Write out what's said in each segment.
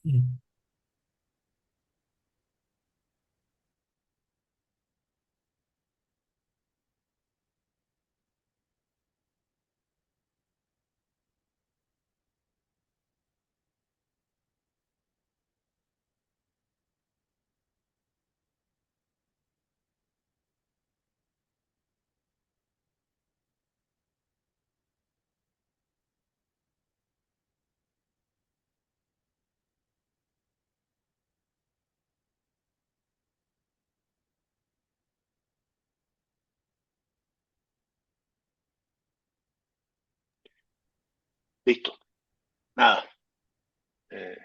Mm. Listo. Nada. eh,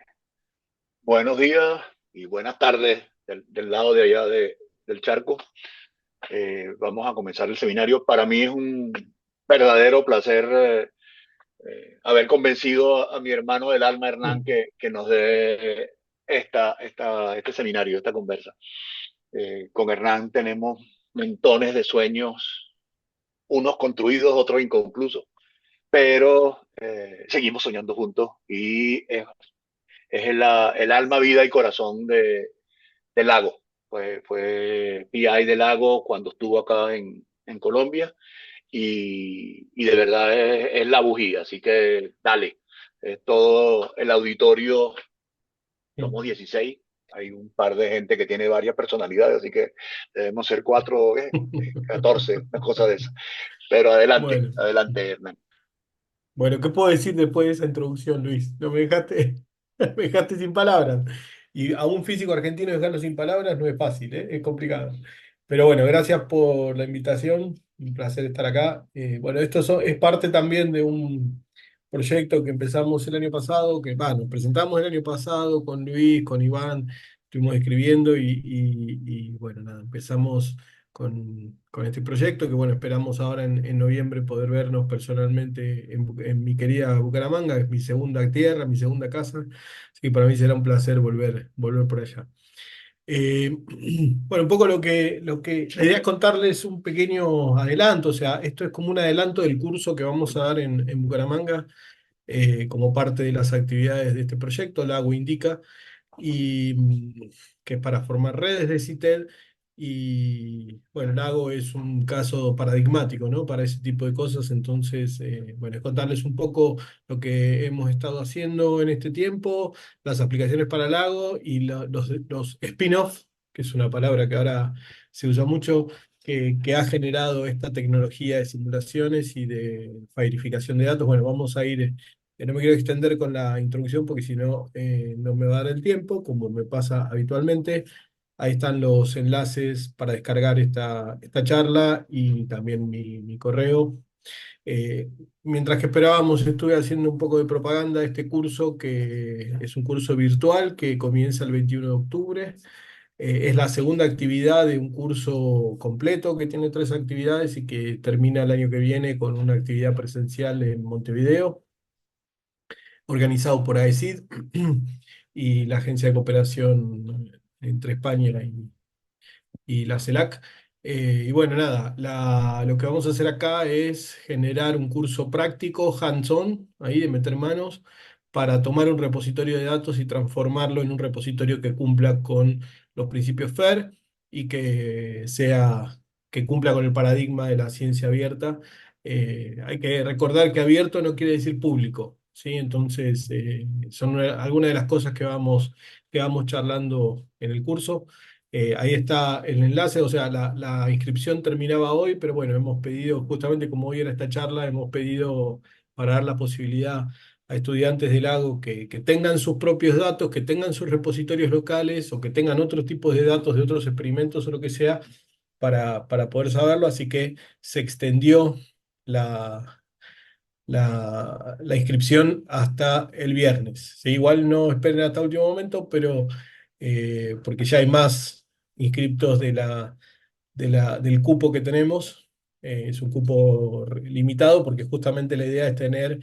Buenos días y buenas tardes del lado de allá del charco. Vamos a comenzar el seminario. Para mí es un verdadero placer haber convencido a mi hermano del alma, Hernán, Mm. que nos dé este seminario, esta conversa. Con Hernán tenemos montones de sueños, unos construidos, otros inconclusos, pero seguimos soñando juntos y es el alma, vida y corazón de Lago. Fue PI de Lago cuando estuvo acá en Colombia y de verdad es la bujía, así que dale. Todo el auditorio, somos 16, hay un par de gente que tiene varias personalidades, así que debemos ser 4, 14, una cosa de esa. Pero adelante, Bueno, adelante, Hernán. bueno, ¿qué puedo decir después de esa introducción, Luis? No me dejaste, me dejaste sin palabras. Y a un físico argentino dejarlo sin palabras no es fácil, ¿eh? Es complicado. Pero bueno, gracias por la invitación. Un placer estar acá. Bueno, es parte también de un proyecto que empezamos el año pasado, nos presentamos el año pasado con Luis, con Iván, estuvimos escribiendo y bueno, nada, empezamos con este proyecto que bueno, esperamos ahora en noviembre poder vernos personalmente en mi querida Bucaramanga, que es mi segunda tierra, mi segunda casa, así que para mí será un placer volver por allá. Eh, bueno, un poco la idea es contarles un pequeño adelanto, o sea, esto es como un adelanto del curso que vamos a dar en Bucaramanga como parte de las actividades de este proyecto, Lago Indica y que es para formar redes de CITED. Y bueno, Lago es un caso paradigmático, ¿no? Para ese tipo de cosas. Entonces, bueno, es contarles un poco lo que hemos estado haciendo en este tiempo, las aplicaciones para Lago y los spin-off, que es una palabra que ahora se usa mucho, que ha generado esta tecnología de simulaciones y de verificación de datos. Bueno, vamos a ir no me quiero extender con la introducción porque si no, no me va a dar el tiempo, como me pasa habitualmente. Ahí están los enlaces para descargar esta charla y también mi correo. Eh, Mientras que esperábamos, estuve haciendo un poco de propaganda de este curso, que es un curso virtual que comienza el 21 de octubre. Es la segunda actividad de un curso completo que tiene tres actividades y que termina el año que viene con una actividad presencial en Montevideo organizado por AECID y la Agencia de Cooperación entre España y la CELAC. Y bueno, nada, lo que vamos a hacer acá es generar un curso práctico, hands-on, ahí de meter manos, para tomar un repositorio de datos y transformarlo en un repositorio que cumpla con los principios FAIR y que cumpla con el paradigma de la ciencia abierta. Hay que recordar que abierto no quiere decir público, ¿sí? Entonces, son algunas de las cosas que vamos charlando en el curso. Ahí está el enlace, o sea, la inscripción terminaba hoy, pero bueno, hemos pedido, justamente como hoy era esta charla, hemos pedido para dar la posibilidad a estudiantes del lago que tengan sus propios datos, que tengan sus repositorios locales o que tengan otros tipos de datos de otros experimentos o lo que sea, para poder saberlo. Así que se extendió la, la inscripción hasta el viernes. ¿Sí? Igual no esperen hasta último momento, pero porque ya hay más inscriptos del cupo que tenemos. Es un cupo limitado porque justamente la idea es tener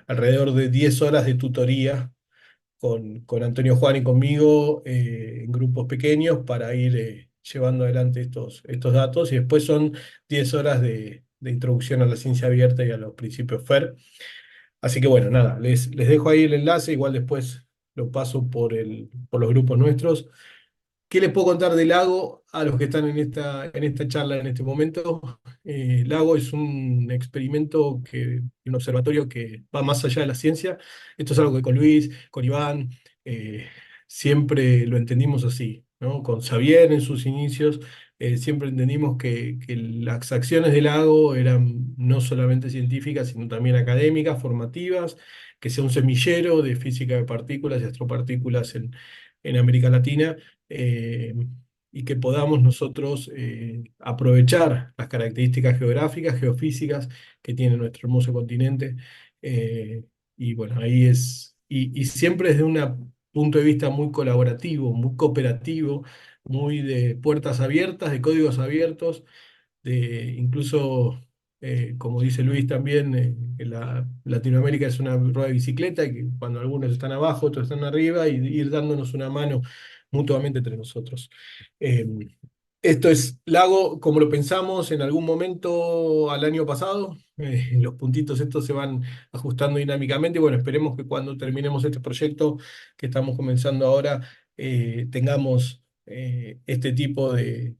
alrededor de 10 horas de tutoría con Antonio Juan y conmigo en grupos pequeños para ir llevando adelante estos datos y después son 10 horas de introducción a la ciencia abierta y a los principios FAIR. Así que bueno, nada, les dejo ahí el enlace, igual después lo paso por los grupos nuestros. ¿Qué les puedo contar del Lago a los que están en esta charla en este momento? Lago es un experimento, un observatorio que va más allá de la ciencia. Esto es algo que con Luis, con Iván, eh, siempre lo entendimos así, ¿no? Con Xavier en sus inicios, siempre entendimos que las acciones del Lago eran no solamente científicas, sino también académicas, formativas, que sea un semillero de física de partículas y astropartículas en América Latina, eh, y que podamos nosotros aprovechar las características geográficas, geofísicas que tiene nuestro hermoso continente. eh, y bueno, ahí es, y siempre desde un punto de vista muy colaborativo, muy cooperativo, muy de puertas abiertas, de códigos abiertos, de incluso, como dice Luis también, que Latinoamérica es una rueda de bicicleta y que cuando algunos están abajo, otros están arriba, y ir dándonos una mano mutuamente entre nosotros. Eh, Esto es Lago como lo pensamos en algún momento al año pasado. Los puntitos estos se van ajustando dinámicamente y bueno, esperemos que cuando terminemos este proyecto que estamos comenzando ahora, tengamos este tipo de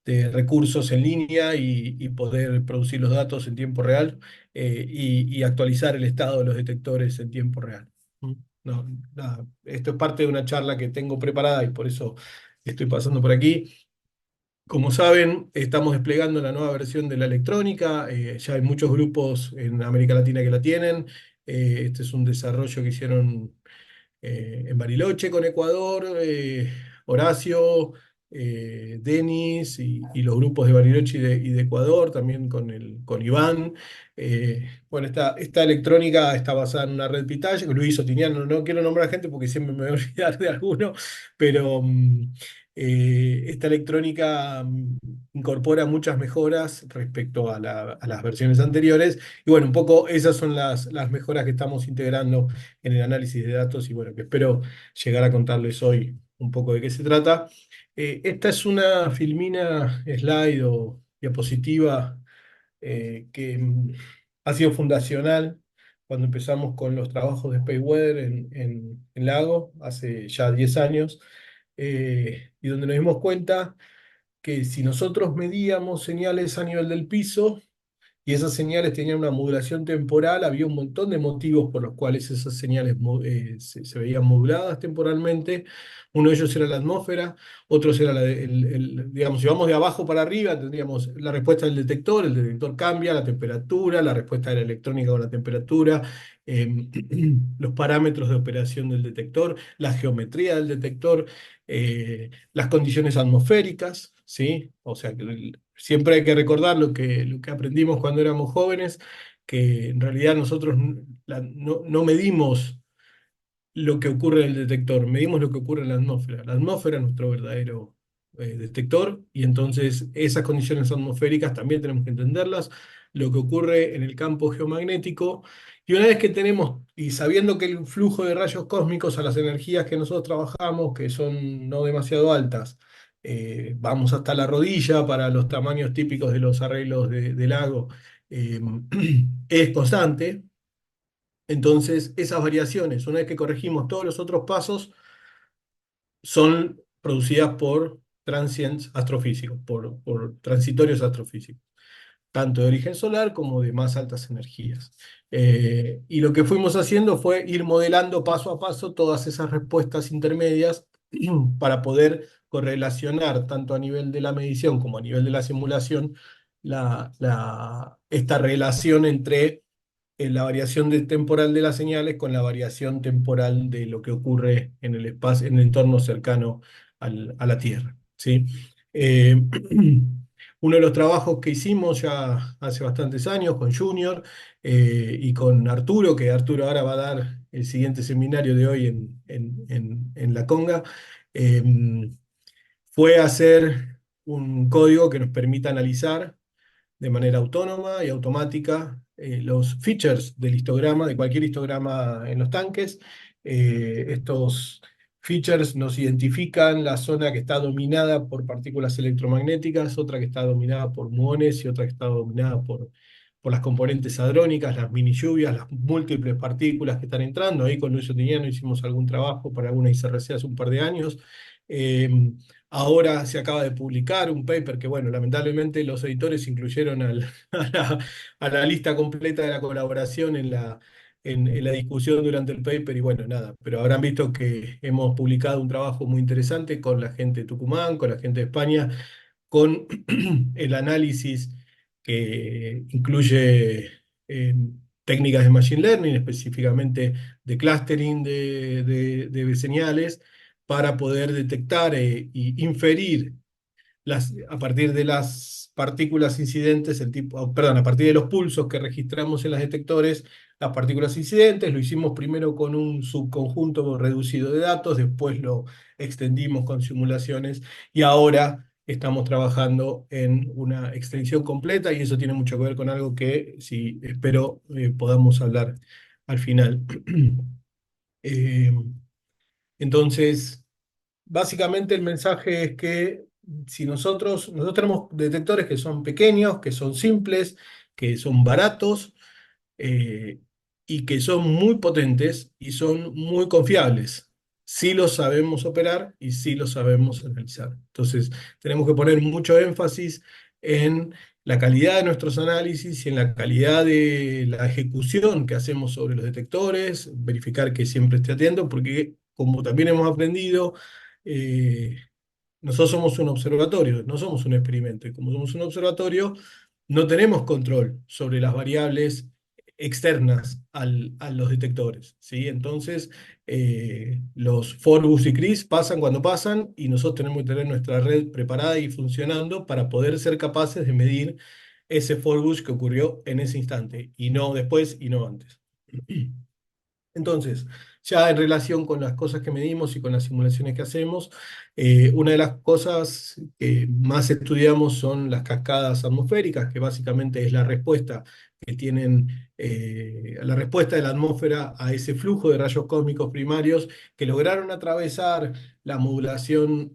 recursos en línea y poder producir los datos en tiempo real, y actualizar el estado de los detectores en tiempo real. ¿Mm? No, nada, esto es parte de una charla que tengo preparada y por eso estoy pasando por aquí. Como saben, estamos desplegando la nueva versión de la electrónica. Ya hay muchos grupos en América Latina que la tienen. Este es un desarrollo que hicieron en Bariloche con Ecuador, Horacio, Denis y los grupos de Bariloche y de Ecuador, también con Iván. Bueno, esta electrónica está basada en una red Pitaya, que Luis Otiniano, no quiero nombrar a gente porque siempre me voy a olvidar de alguno, pero esta electrónica incorpora muchas mejoras respecto a las versiones anteriores. Y bueno, un poco esas son las mejoras que estamos integrando en el análisis de datos y bueno, que espero llegar a contarles hoy un poco de qué se trata. Esta es una filmina slide o diapositiva, que ha sido fundacional cuando empezamos con los trabajos de Space Weather en Lago, hace ya 10 años, y donde nos dimos cuenta que si nosotros medíamos señales a nivel del piso, y esas señales tenían una modulación temporal, había un montón de motivos por los cuales esas señales se veían moduladas temporalmente. Uno de ellos era la atmósfera, otros era digamos, si vamos de abajo para arriba, tendríamos la respuesta del detector, el detector cambia, la temperatura, la respuesta de la electrónica con la temperatura, eh, los parámetros de operación del detector, la geometría del detector, las condiciones atmosféricas, ¿sí? O sea, que siempre hay que recordar lo que aprendimos cuando éramos jóvenes, que en realidad nosotros no medimos lo que ocurre en el detector, medimos lo que ocurre en la atmósfera. La atmósfera es nuestro verdadero detector, y entonces esas condiciones atmosféricas también tenemos que entenderlas, lo que ocurre en el campo geomagnético. Y una vez que tenemos, y sabiendo que el flujo de rayos cósmicos a las energías que nosotros trabajamos, que son no demasiado altas, vamos hasta la rodilla para los tamaños típicos de los arreglos de lago, eh, es constante. Entonces, esas variaciones, una vez que corregimos todos los otros pasos, son producidas por transients astrofísicos, por transitorios astrofísicos, tanto de origen solar como de más altas energías. Y lo que fuimos haciendo fue ir modelando paso a paso todas esas respuestas intermedias para poder correlacionar tanto a nivel de la medición como a nivel de la simulación esta relación entre la variación temporal de las señales con la variación temporal de lo que ocurre en el espacio, en el entorno cercano a la Tierra, ¿sí? Eh, Uno de los trabajos que hicimos ya hace bastantes años con Junior, y con Arturo, que Arturo ahora va a dar el siguiente seminario de hoy en La Conga, eh, fue hacer un código que nos permita analizar de manera autónoma y automática los features del histograma, de cualquier histograma en los tanques. Estos features nos identifican la zona que está dominada por partículas electromagnéticas, otra que está dominada por muones y otra que está dominada por las componentes hadrónicas, las mini lluvias, las múltiples partículas que están entrando. Ahí con Luis Otiniano hicimos algún trabajo para alguna ICRC hace un par de años. Eh, Ahora se acaba de publicar un paper que, bueno, lamentablemente los editores incluyeron a la lista completa de la colaboración en la discusión durante el paper y bueno, nada, pero habrán visto que hemos publicado un trabajo muy interesante con la gente de Tucumán, con la gente de España, con el análisis que incluye técnicas de Machine Learning, específicamente de clustering de señales, para poder detectar y inferir a partir de las partículas incidentes, perdón, a partir de los pulsos que registramos en los detectores, las partículas incidentes. Lo hicimos primero con un subconjunto reducido de datos, después lo extendimos con simulaciones y ahora estamos trabajando en una extensión completa y eso tiene mucho que ver con algo que sí espero podamos hablar al final. Eh, entonces, básicamente el mensaje es que si nosotros tenemos detectores que son pequeños, que son simples, que son baratos, eh, y que son muy potentes y son muy confiables. Sí los sabemos operar y sí los sabemos analizar. Entonces, tenemos que poner mucho énfasis en la calidad de nuestros análisis y en la calidad de la ejecución que hacemos sobre los detectores, verificar que siempre esté atento, porque como también hemos aprendido, eh, nosotros somos un observatorio, no somos un experimento. Y como somos un observatorio, no tenemos control sobre las variables externas a los detectores, ¿sí? Entonces, los Forbus y CRIS pasan cuando pasan y nosotros tenemos que tener nuestra red preparada y funcionando para poder ser capaces de medir ese Forbus que ocurrió en ese instante y no después y no antes. Entonces, ya en relación con las cosas que medimos y con las simulaciones que hacemos, una de las cosas que más estudiamos son las cascadas atmosféricas, que básicamente es la respuesta que tienen, la respuesta de la atmósfera a ese flujo de rayos cósmicos primarios que lograron atravesar la modulación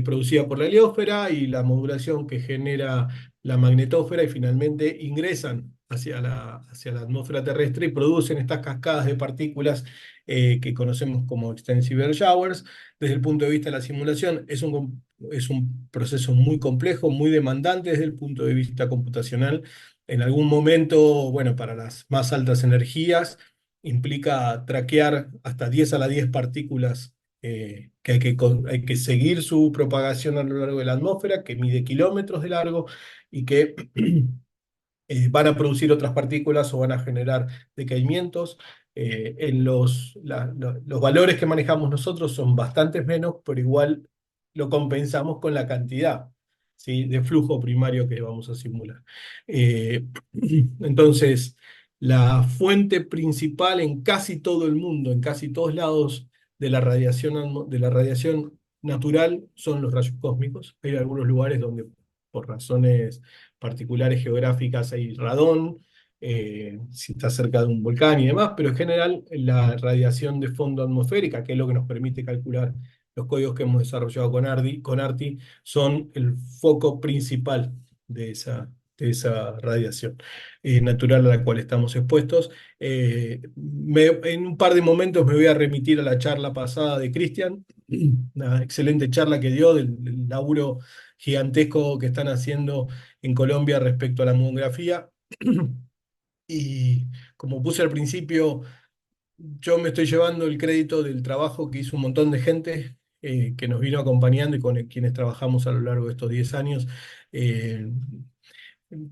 producida por la heliosfera y la modulación que genera la magnetósfera y finalmente ingresan hacia la atmósfera terrestre y producen estas cascadas de partículas que conocemos como extensive air showers. Desde el punto de vista de la simulación, es un proceso muy complejo, muy demandante desde el punto de vista computacional. En algún momento, bueno, para las más altas energías, implica traquear hasta 10 a la 10 partículas que hay que seguir su propagación a lo largo de la atmósfera, que mide kilómetros de largo y que van a producir otras partículas o van a generar decaimientos. Los valores que manejamos nosotros son bastantes menos, pero igual lo compensamos con la cantidad, ¿sí?, de flujo primario que vamos a simular. Eh, entonces, la fuente principal en casi todo el mundo, en casi todos lados de la radiación natural son los rayos cósmicos. Hay algunos lugares donde por razones particulares geográficas hay radón, si está cerca de un volcán y demás, pero en general la radiación de fondo atmosférica, que es lo que nos permite calcular los códigos que hemos desarrollado con ARTI, son el foco principal de esa radiación natural a la cual estamos expuestos. En un par de momentos me voy a remitir a la charla pasada de Cristian, una excelente charla que dio del laburo gigantesco que están haciendo en Colombia respecto a la demografía. Y como puse al principio, yo me estoy llevando el crédito del trabajo que hizo un montón de gente que nos vino acompañando y con quienes trabajamos a lo largo de estos 10 años. Eh,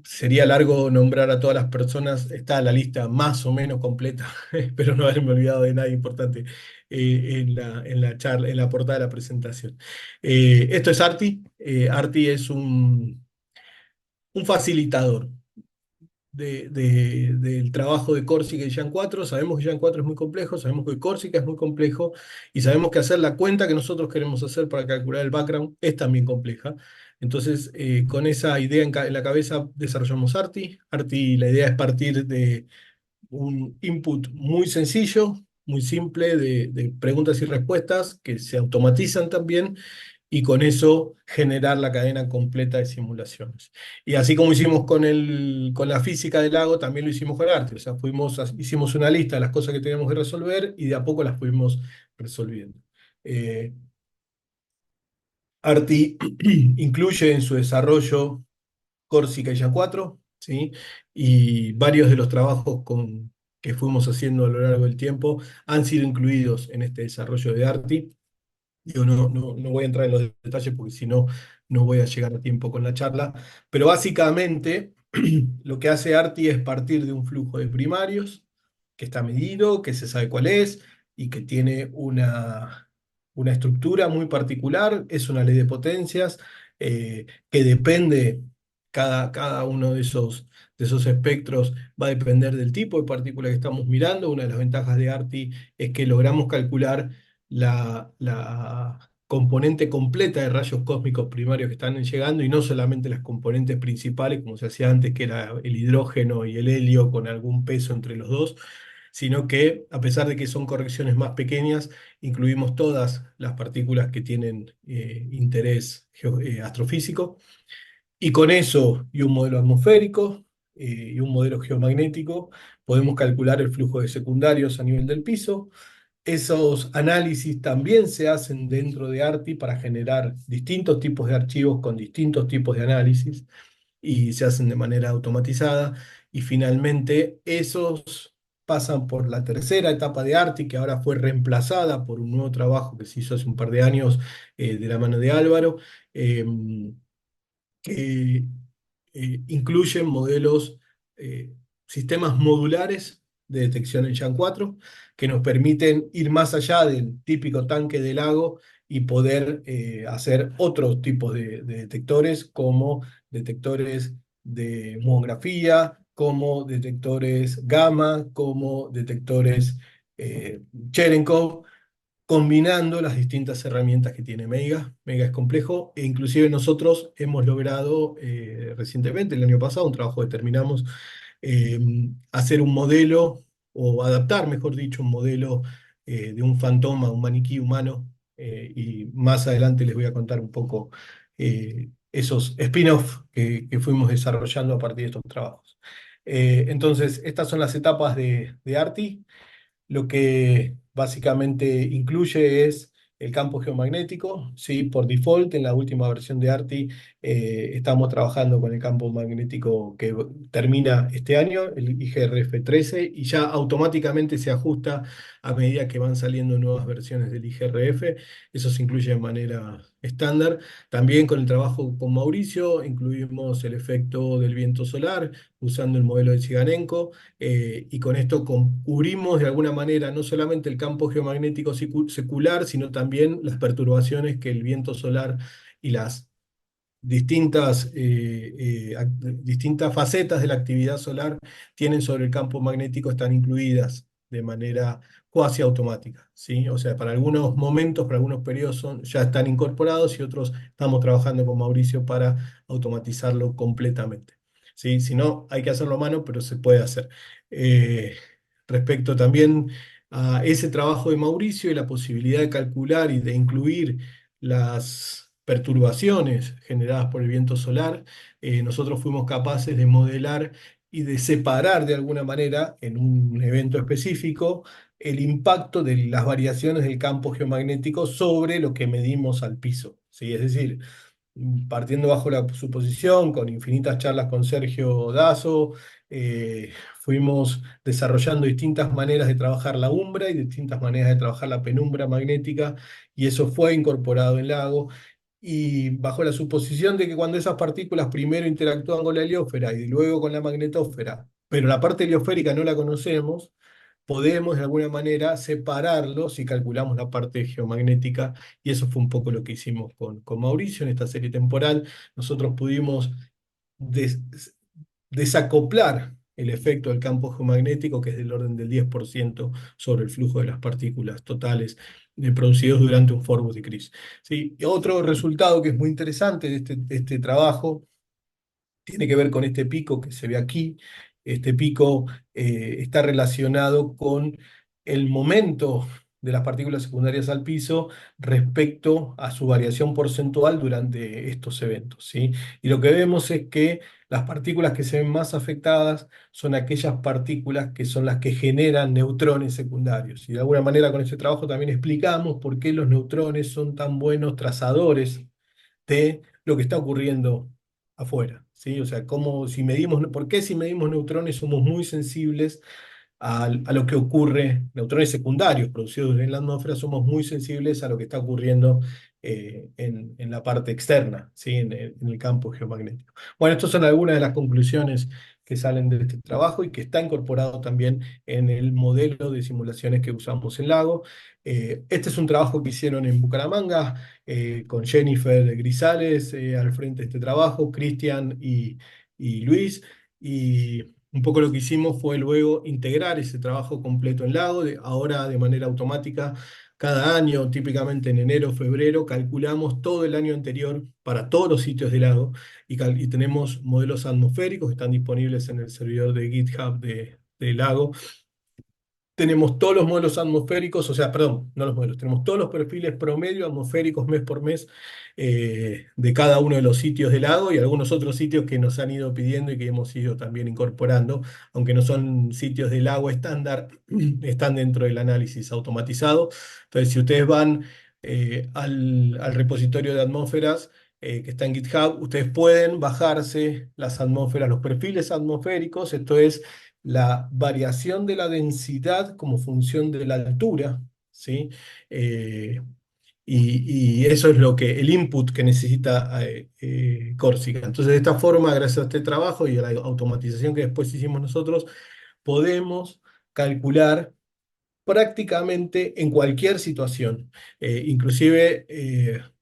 Sería largo nombrar a todas las personas, está la lista más o menos completa, espero no haberme olvidado de nadie importante en la charla, en la portada de la presentación. Esto es Arti. Arti es un facilitador del trabajo de Corsica y Jan 4. Sabemos que Jan 4 es muy complejo, sabemos que Corsica es muy complejo y sabemos que hacer la cuenta que nosotros queremos hacer para calcular el background es también compleja. Entonces, con esa idea en la cabeza desarrollamos Arti. Arti, la idea es partir de un input muy sencillo, muy simple, de preguntas y respuestas que se automatizan también y con eso generar la cadena completa de simulaciones. Y así como hicimos con con la física del lago, también lo hicimos con arte. O sea, hicimos una lista de las cosas que teníamos que resolver y de a poco las fuimos resolviendo. Eh, Arti incluye en su desarrollo Corsica y ya 4, ¿sí? Y varios de los trabajos que fuimos haciendo a lo largo del tiempo han sido incluidos en este desarrollo de Arti. Yo no voy a entrar en los detalles porque si no, no voy a llegar a tiempo con la charla, pero básicamente lo que hace Arti es partir de un flujo de primarios que está medido, que se sabe cuál es y que tiene una estructura muy particular, es una ley de potencias que depende, cada uno de esos espectros va a depender del tipo de partícula que estamos mirando. Una de las ventajas de Arti es que logramos calcular la componente completa de rayos cósmicos primarios que están llegando y no solamente las componentes principales, como se hacía antes, que era el hidrógeno y el helio con algún peso entre los dos, sino que a pesar de que son correcciones más pequeñas, incluimos todas las partículas que tienen interés astrofísico. Y con eso y un modelo atmosférico y un modelo geomagnético, podemos calcular el flujo de secundarios a nivel del piso. Esos análisis también se hacen dentro de ARTI para generar distintos tipos de archivos con distintos tipos de análisis y se hacen de manera automatizada. Y finalmente esos pasan por la tercera etapa de ARTI, que ahora fue reemplazada por un nuevo trabajo que se hizo hace un par de años de la mano de Álvaro, eh, que incluyen modelos, eh, sistemas modulares de detección en YAN 4 que nos permiten ir más allá del típico tanque de lago y poder hacer otros tipos de detectores, como detectores de muongrafía, como detectores gamma, como detectores Cherenkov, combinando las distintas herramientas que tiene Meiga. Meiga es complejo e inclusive nosotros hemos logrado recientemente, el año pasado, un trabajo que terminamos, eh, hacer un modelo, o adaptar, mejor dicho, un modelo de un fantoma, un maniquí humano, y más adelante les voy a contar un poco esos spin-off que fuimos desarrollando a partir de estos trabajos. Entonces, estas son las etapas de ARTI. Lo que básicamente incluye es el campo geomagnético, ¿sí? Por default, en la última versión de ARTI estamos trabajando con el campo magnético que termina este año, el IGRF 13, y ya automáticamente se ajusta a medida que van saliendo nuevas versiones del IGRF. Eso se incluye de manera estándar. También con el trabajo con Mauricio incluimos el efecto del viento solar usando el modelo de Ziganenko, y con esto cubrimos de alguna manera no solamente el campo geomagnético secular, sino también las perturbaciones que el viento solar y las distintas facetas de la actividad solar tienen sobre el campo magnético, están incluidas de manera cuasi automática, ¿sí? O sea, para algunos momentos, para algunos periodos ya están incorporados y otros estamos trabajando con Mauricio para automatizarlo completamente, ¿sí? Si no, hay que hacerlo a mano, pero se puede hacer. Eh, Respecto también a ese trabajo de Mauricio y la posibilidad de calcular y de incluir las perturbaciones generadas por el viento solar, nosotros fuimos capaces de modelar y de separar de alguna manera en un evento específico el impacto de las variaciones del campo geomagnético sobre lo que medimos al piso, ¿sí? Es decir, partiendo bajo la suposición, con infinitas charlas con Sergio Dazo, fuimos desarrollando distintas maneras de trabajar la umbra y distintas maneras de trabajar la penumbra magnética, y eso fue incorporado en Lago. Y bajo la suposición de que cuando esas partículas primero interactúan con la heliosfera y luego con la magnetósfera, pero la parte heliosférica no la conocemos, podemos de alguna manera separarlos si calculamos la parte geomagnética, y eso fue un poco lo que hicimos con Mauricio en esta serie temporal. Nosotros pudimos des- desacoplar el efecto del campo geomagnético, que es del orden del 10% sobre el flujo de las partículas totales producidos durante un Forbus decrease. ¿Sí? Y otro resultado que es muy interesante de este trabajo tiene que ver con este pico que se ve aquí. Este pico está relacionado con el momento de las partículas secundarias al piso respecto a su variación porcentual durante estos eventos, ¿sí? Y lo que vemos es que las partículas que se ven más afectadas son aquellas partículas que son las que generan neutrones secundarios. Y de alguna manera con este trabajo también explicamos por qué los neutrones son tan buenos trazadores de lo que está ocurriendo afuera, ¿sí? O sea, si medimos, ¿por qué si medimos neutrones somos muy sensibles a lo que ocurre, neutrones secundarios producidos en la atmósfera, somos muy sensibles a lo que está ocurriendo en la parte externa, ¿sí? En el campo geomagnético. Bueno, estas son algunas de las conclusiones que salen de este trabajo y que está incorporado también en el modelo de simulaciones que usamos en Lago. Este es un trabajo que hicieron en Bucaramanga con Jennifer Grisales al frente de este trabajo, Cristian y Luis. Y un poco lo que hicimos fue luego integrar ese trabajo completo en Lago. Ahora de manera automática, cada año, típicamente en enero o febrero, calculamos todo el año anterior para todos los sitios de Lago y tenemos modelos atmosféricos que están disponibles en el servidor de GitHub de Lago. Tenemos todos los modelos atmosféricos, o sea, perdón, no los modelos, tenemos todos los perfiles promedio atmosféricos mes por mes de cada uno de los sitios del lago y algunos otros sitios que nos han ido pidiendo y que hemos ido también incorporando, aunque no son sitios del lago estándar, están dentro del análisis automatizado. Entonces, si ustedes van al repositorio de atmósferas, que está en GitHub, ustedes pueden bajarse las atmósferas, los perfiles atmosféricos, esto es la variación de la densidad como función de la altura, ¿sí? Eh, y eso es el input que necesita Corsica. Entonces, de esta forma, gracias a este trabajo y a la automatización que después hicimos nosotros, podemos calcular prácticamente en cualquier situación. Inclusive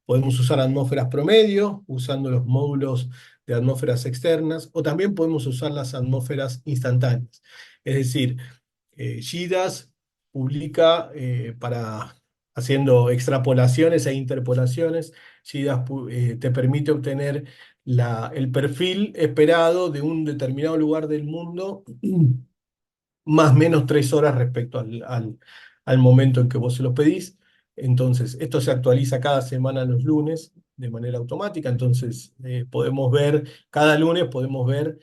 podemos usar atmósferas promedio, usando los módulos de atmósferas externas, o también podemos usar las atmósferas instantáneas. Es decir, GIDAS publica haciendo extrapolaciones e interpolaciones. GIDAS te permite obtener el perfil esperado de un determinado lugar del mundo más o menos 3 horas respecto al momento en que vos se lo pedís. Entonces, esto se actualiza cada semana los lunes de manera automática. Entonces, cada lunes podemos ver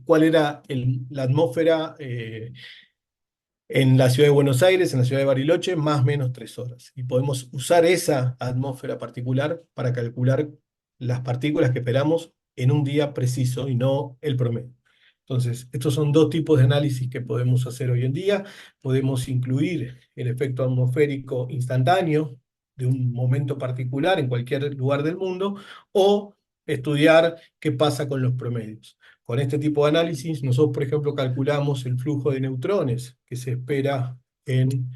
cuál era la atmósfera en la ciudad de Buenos Aires, en la ciudad de Bariloche, más o menos 3 horas. Y podemos usar esa atmósfera particular para calcular las partículas que esperamos en un día preciso y no el promedio. Entonces, estos son dos tipos de análisis que podemos hacer hoy en día. Podemos incluir el efecto atmosférico instantáneo de un momento particular en cualquier lugar del mundo o estudiar qué pasa con los promedios. Con este tipo de análisis, nosotros, por ejemplo, calculamos el flujo de neutrones que se espera en,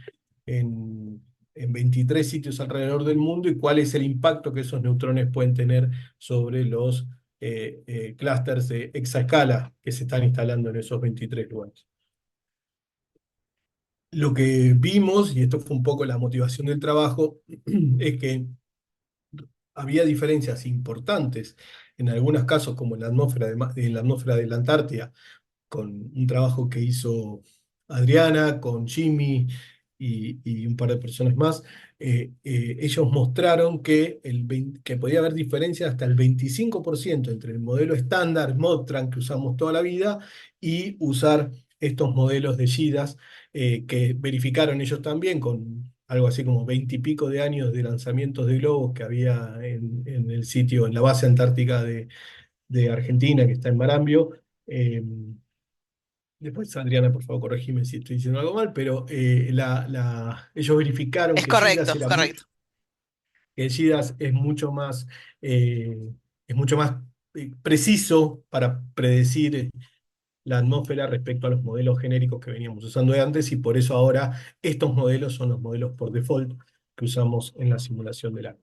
en 23 sitios alrededor del mundo y cuál es el impacto que esos neutrones pueden tener sobre los clústeres de exaescala que se están instalando en esos 23 lugares. Lo que vimos, y esto fue un poco la motivación del trabajo, es que había diferencias importantes en algunos casos, como en la atmósfera de la Antártida, con un trabajo que hizo Adriana, con Jimmy y un par de personas más. Ellos mostraron que podía haber diferencias hasta el 25% entre el modelo estándar Modtran que usamos toda la vida y usar estos modelos de GIDAS que verificaron ellos también con algo así como 20 y pico de años de lanzamientos de globos que había en el sitio, en la base antártica de Argentina, que está en Marambio. Después, Adriana, por favor, corregime si estoy diciendo algo mal, pero ellos verificaron Es correcto, correcto. Que GIDAS eh, es mucho más preciso para predecir la atmósfera respecto a los modelos genéricos que veníamos usando de antes, y por eso ahora estos modelos son los modelos por default que usamos en la simulación del agua.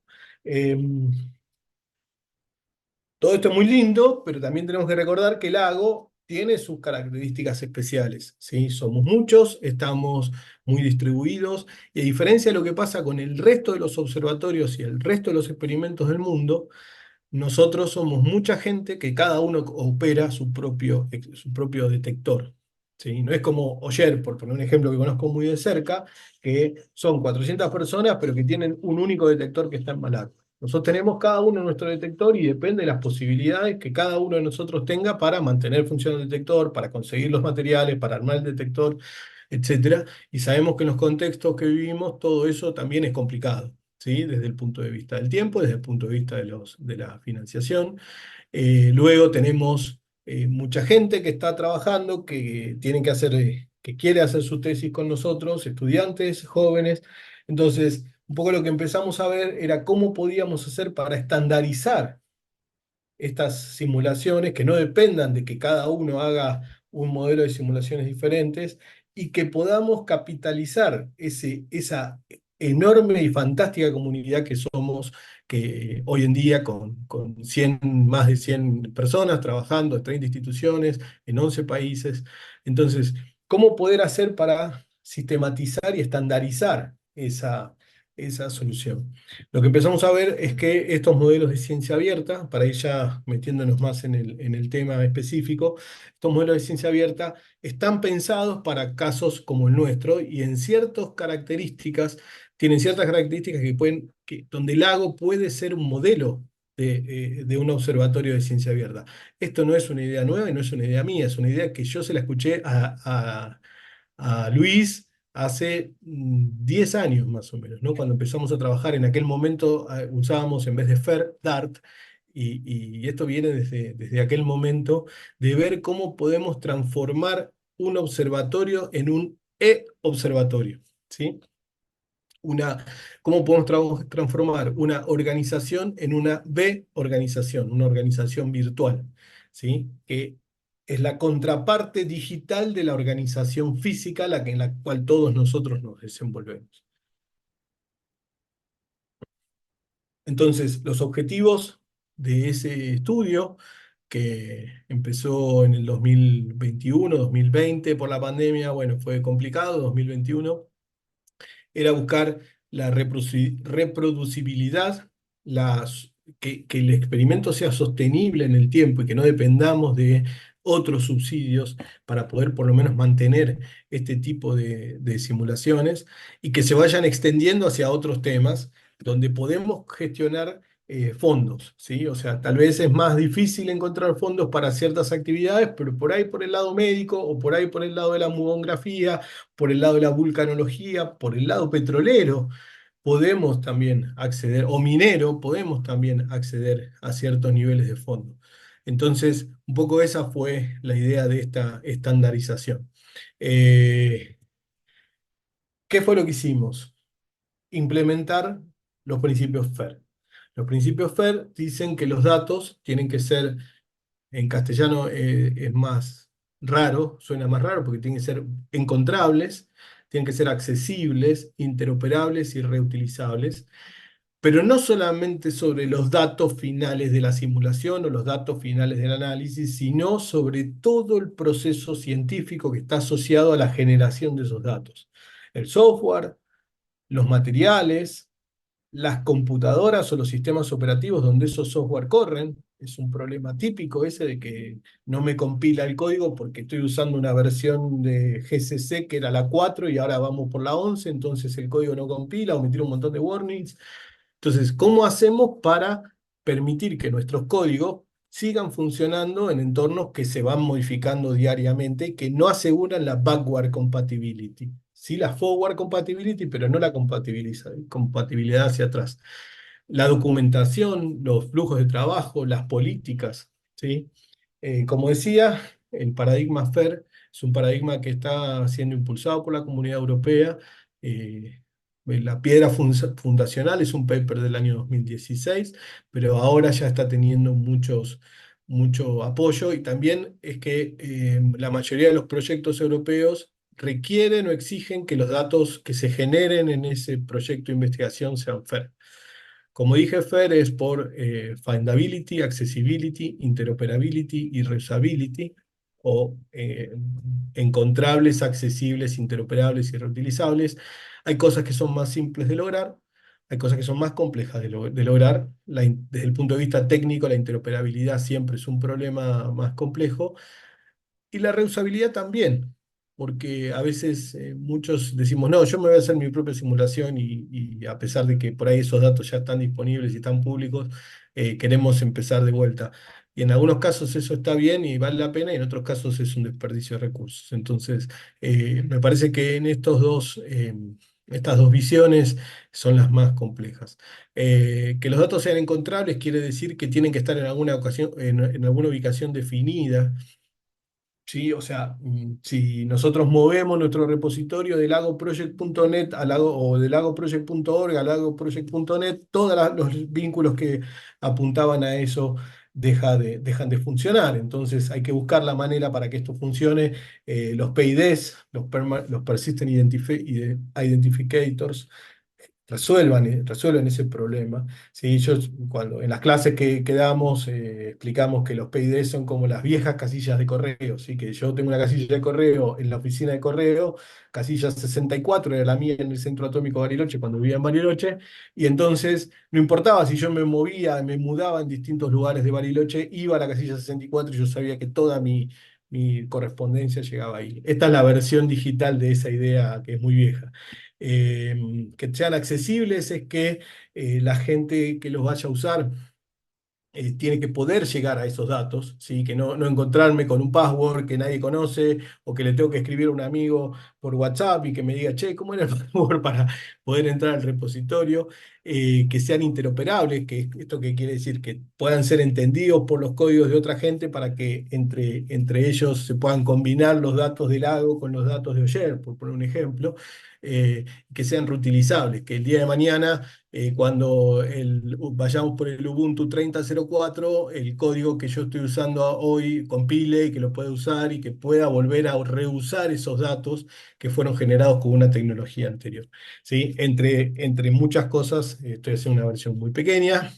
Todo esto es muy lindo, pero también tenemos que recordar que el lago tiene sus características especiales, ¿sí? Somos muchos, estamos muy distribuidos, y a diferencia de lo que pasa con el resto de los observatorios y el resto de los experimentos del mundo, nosotros somos mucha gente que cada uno opera su propio detector, ¿sí? No es como Oyer, por poner un ejemplo que conozco muy de cerca, que son 400 personas, pero que tienen un único detector que está en embalado. Nosotros tenemos cada uno nuestro detector y depende de las posibilidades que cada uno de nosotros tenga para mantener funcionando el detector, para conseguir los materiales, para armar el detector, etcétera. Y sabemos que en los contextos que vivimos todo eso también es complicado, ¿sí? Desde el punto de vista del tiempo, desde el punto de vista de la financiación. Luego tenemos mucha gente que está trabajando, que tiene que hacer, que quiere hacer su tesis con nosotros, estudiantes, jóvenes. Entonces, un poco lo que empezamos a ver era cómo podíamos hacer para estandarizar estas simulaciones, que no dependan de que cada uno haga un modelo de simulaciones diferentes y que podamos capitalizar esa enorme y fantástica comunidad que somos, que hoy en día con 100, más de 100 personas trabajando en 30 instituciones en 11 países. Entonces, ¿cómo poder hacer para sistematizar y estandarizar esa solución? Lo que empezamos a ver es que estos modelos de ciencia abierta, para ir ya metiéndonos más en el tema específico, estos modelos de ciencia abierta están pensados para casos como el nuestro y en ciertas características, tienen ciertas características que pueden, donde el lago puede ser un modelo de un observatorio de ciencia abierta. Esto no es una idea nueva y no es una idea mía, es una idea que yo se la escuché a Luis hace 10 años más o menos, ¿no? Cuando empezamos a trabajar, en aquel momento usábamos en vez de FER, DART, y esto viene desde aquel momento de ver cómo podemos transformar un observatorio en un e-observatorio, ¿sí? Cómo podemos transformar una organización en una B-organización, una organización virtual, ¿sí? Que es la contraparte digital de la organización física en la cual todos nosotros nos desenvolvemos. Entonces, los objetivos de ese estudio, que empezó en el 2021, 2020 por la pandemia, bueno, fue complicado, 2021 era buscar la reproducibilidad, que el experimento sea sostenible en el tiempo y que no dependamos de otros subsidios para poder por lo menos mantener este tipo de simulaciones y que se vayan extendiendo hacia otros temas donde podemos gestionar fondos, ¿sí? O sea, tal vez es más difícil encontrar fondos para ciertas actividades, pero por ahí por el lado médico o por ahí por el lado de la muongrafía, por el lado de la vulcanología, por el lado petrolero, podemos también acceder, o minero, podemos también acceder a ciertos niveles de fondo. Entonces, un poco esa fue la idea de esta estandarización. Eh, ¿Qué fue lo que hicimos? Implementar los principios FAIR. Los principios FAIR dicen que los datos tienen que ser, en castellano es más raro, suena más raro porque tienen que ser encontrables, tienen que ser accesibles, interoperables y reutilizables, pero no solamente sobre los datos finales de la simulación o los datos finales del análisis, sino sobre todo el proceso científico que está asociado a la generación de esos datos. El software, los materiales, las computadoras o los sistemas operativos donde esos software corren. Es un problema típico ese de que no me compila el código porque estoy usando una versión de GCC que era la 4 y ahora vamos por la 11, entonces el código no compila o me tira un montón de warnings. Entonces, ¿cómo hacemos para permitir que nuestros códigos sigan funcionando en entornos que se van modificando diariamente, que no aseguran la backward compatibility? Sí, la forward compatibility, pero no la compatibilidad hacia atrás. La documentación, los flujos de trabajo, las políticas, ¿sí? Como decía, el paradigma FAIR es un paradigma que está siendo impulsado por la Comunidad Europea. La piedra fundacional es un paper del año 2016, pero ahora ya está teniendo mucho apoyo y también es que la mayoría de los proyectos europeos requieren o exigen que los datos que se generen en ese proyecto de investigación sean FAIR. Como dije, FAIR es por Findability, Accessibility, Interoperability y Reusability, o encontrables, accesibles, interoperables y reutilizables. Hay cosas que son más simples de lograr, hay cosas que son más complejas de lograr. Desde el punto de vista técnico, la interoperabilidad siempre es un problema más complejo, y la reusabilidad también. porque a veces muchos decimos, no, yo me voy a hacer mi propia simulación y a pesar de que por ahí esos datos ya están disponibles y están públicos, queremos empezar de vuelta. Y en algunos casos eso está bien y vale la pena, y en otros casos es un desperdicio de recursos. Entonces, me parece que en estas dos visiones son las más complejas. Que los datos sean encontrables quiere decir que tienen que estar en alguna ocasión, en alguna ubicación definida. Sí, o sea, si nosotros movemos nuestro repositorio de lagoproject.net o de lagoproject.org a lagoproject.net, todos los vínculos que apuntaban a eso dejan de funcionar. Entonces hay que buscar la manera para que esto funcione. Los PIDs, los Persistent Identificators, resuelvan ese problema. Sí, cuando en las clases que damos explicamos que los PID son como las viejas casillas de correo, ¿sí? Que yo tengo una casilla de correo en la oficina de correo, casilla 64 era la mía en el centro atómico de Bariloche cuando vivía en Bariloche, y entonces no importaba si yo me movía, me mudaba en distintos lugares de Bariloche, iba a la casilla 64 y yo sabía que toda mi correspondencia llegaba ahí. Esta es la versión digital de esa idea que es muy vieja. Que sean accesibles es que la gente que los vaya a usar tiene que poder llegar a esos datos, ¿sí? Que no encontrarme con un password que nadie conoce o que le tengo que escribir a un amigo por WhatsApp y que me diga, che, ¿cómo era el password para poder entrar al repositorio? Que sean interoperables, que esto que quiere decir que puedan ser entendidos por los códigos de otra gente para que entre ellos se puedan combinar los datos del Lago con los datos de Oyer, por poner un ejemplo, que sean reutilizables, que el día de mañana cuando vayamos por el Ubuntu 30.04, el código que yo estoy usando hoy compile y que lo pueda usar y que pueda volver a reusar esos datos que fueron generados con una tecnología anterior. ¿Sí? Entre muchas cosas, estoy haciendo una versión muy pequeña.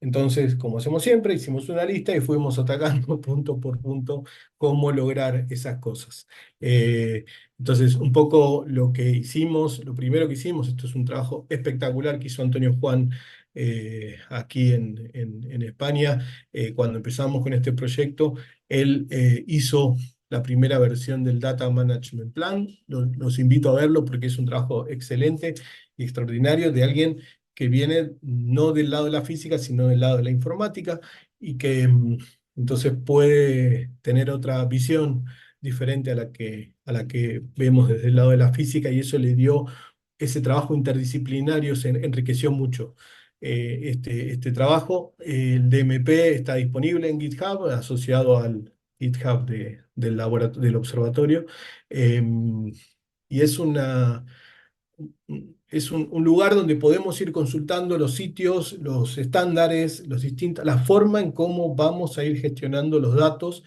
Entonces, como hacemos siempre, hicimos una lista y fuimos atacando punto por punto cómo lograr esas cosas. Eh, entonces, un poco lo que hicimos, lo primero que hicimos, esto es un trabajo espectacular que hizo Antonio Juan aquí en España, cuando empezamos con este proyecto, él hizo la primera versión del Data Management Plan. Los invito a verlo porque es un trabajo excelente y extraordinario de alguien que viene no del lado de la física, sino del lado de la informática, y que entonces puede tener otra visión diferente a la que vemos desde el lado de la física, y eso le dio ese trabajo interdisciplinario, se enriqueció mucho. Este trabajo, el DMP está disponible en GitHub, asociado al GitHub del observatorio, y es un lugar donde podemos ir consultando los sitios, los estándares, la forma en cómo vamos a ir gestionando los datos,